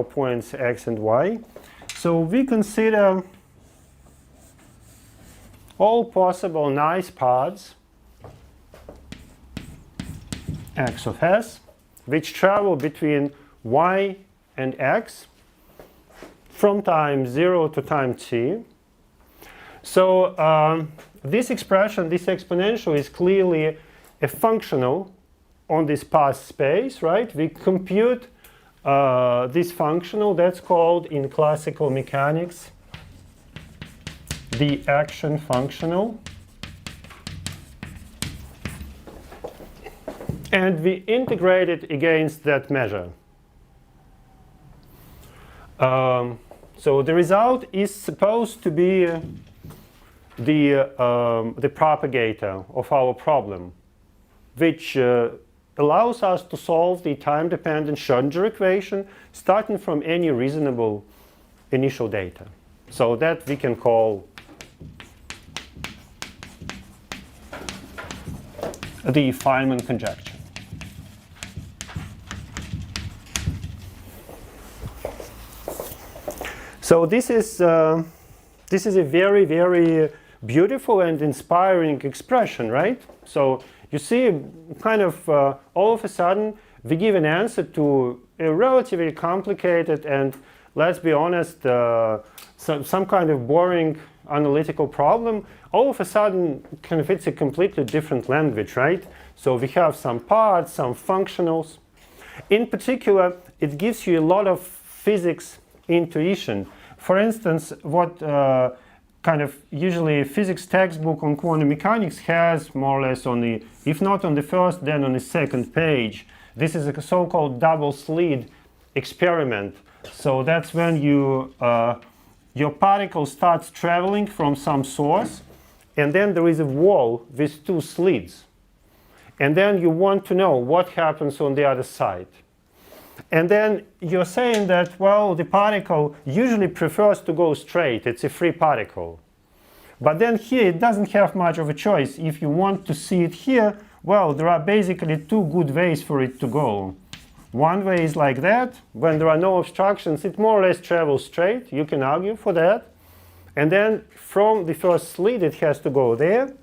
points x and y. So we consider all possible nice parts x of s, which travel between y and x from time 0 to time t. So this expression, this exponential, is clearly a functional on this path space, right? We compute this functional. That's called in classical mechanics the action functional. And we integrate it against that measure. So the result is supposed to be the propagator of our problem, which allows us to solve the time-dependent Schrödinger equation starting from any reasonable initial data. So that we can call the Feynman conjecture. So this is a very, very beautiful and inspiring expression, right? So you see, kind of all of a sudden, we give an answer to a relatively complicated and, let's be honest, some kind of boring analytical problem. All of a sudden, kind of it's a completely different language, right? So we have some parts, some functionals. In particular, it gives you a lot of physics intuition. For instance, what kind of usually a physics textbook on quantum mechanics has more or less on the, if not on the first, then on the second page. This is a so-called double slit experiment. So that's when you your particle starts traveling from some source, and then there is a wall with two slits. And then you want to know what happens on the other side. And then you're saying that, well, the particle usually prefers to go straight. It's a free particle. But then here it doesn't have much of a choice. If you want to see it here, well, there are basically two good ways for it to go. One way is like that. When there are no obstructions, it more or less travels straight. You can argue for that. And then from the first slit, it has to go there.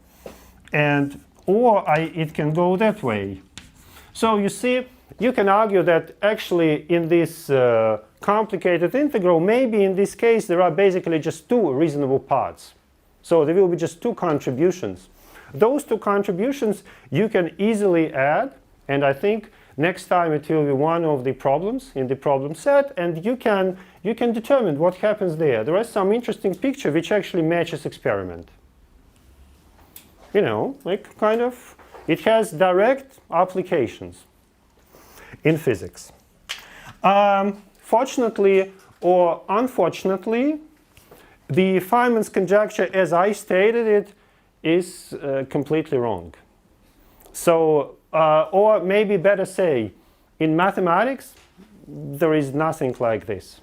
Or it can go that way. So you see, you can argue that actually in this complicated integral, maybe in this case, there are basically just two reasonable parts. So there will be just two contributions. Those two contributions you can easily add, and I think next time it will be one of the problems in the problem set, and you can determine what happens there. There is some interesting picture which actually matches experiment. You know, like kind of, it has direct applications in physics. Fortunately or unfortunately, the Feynman's conjecture, as I stated it, is completely wrong. So, or maybe better say, in mathematics, there is nothing like this.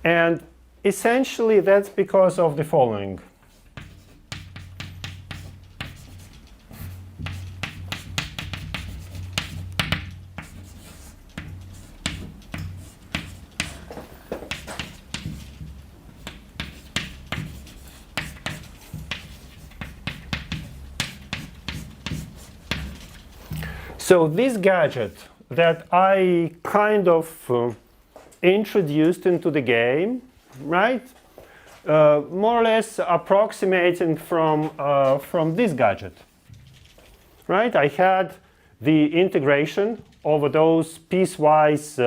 And essentially, that's because of the following. So this gadget that I kind of introduced into the game, right? More or less approximating from this gadget, right? I had the integration over those piecewise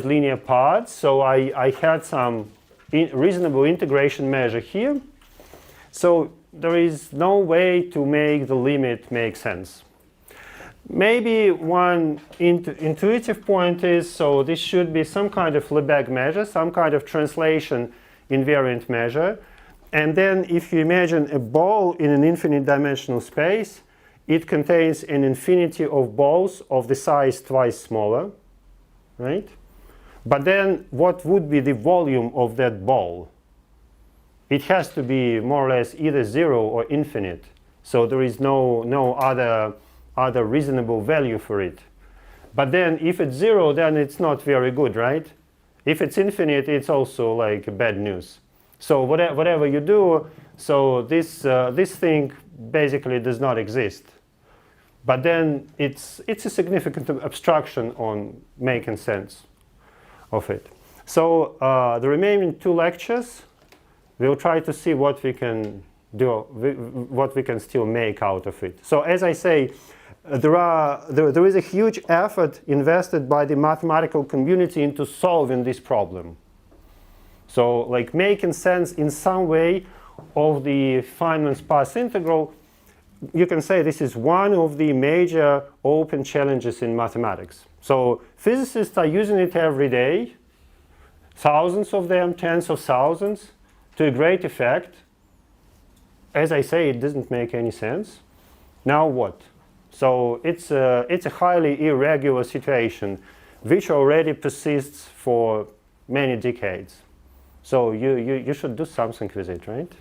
linear parts. So I had some reasonable integration measure here. So there is no way to make the limit make sense. Maybe one intuitive point is, so this should be some kind of Lebesgue measure, some kind of translation invariant measure. And then if you imagine a ball in an infinite dimensional space, it contains an infinity of balls of the size twice smaller, right? But then what would be the volume of that ball? It has to be more or less either 0 or infinite. So there is no other reasonable value for it. But then if it's 0, then it's not very good, right? If it's infinite, it's also like bad news. So whatever you do, so this thing basically does not exist. But then it's a significant obstruction on making sense of it. So the remaining 2 lectures, we'll try to see what we can do, what we can still make out of it. So as I say, there is a huge effort invested by the mathematical community into solving this problem. So like making sense in some way of the Feynman's path integral, you can say this is one of the major open challenges in mathematics. So physicists are using it every day, thousands of them, tens of thousands, to a great effect. As I say, it doesn't make any sense. Now what? So it's a highly irregular situation which already persists for many decades. So you should do something with it, right?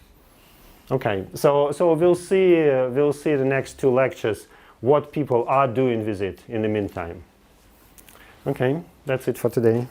Okay, so we'll see the next 2 lectures what people are doing with it in the meantime. Okay, that's it for today.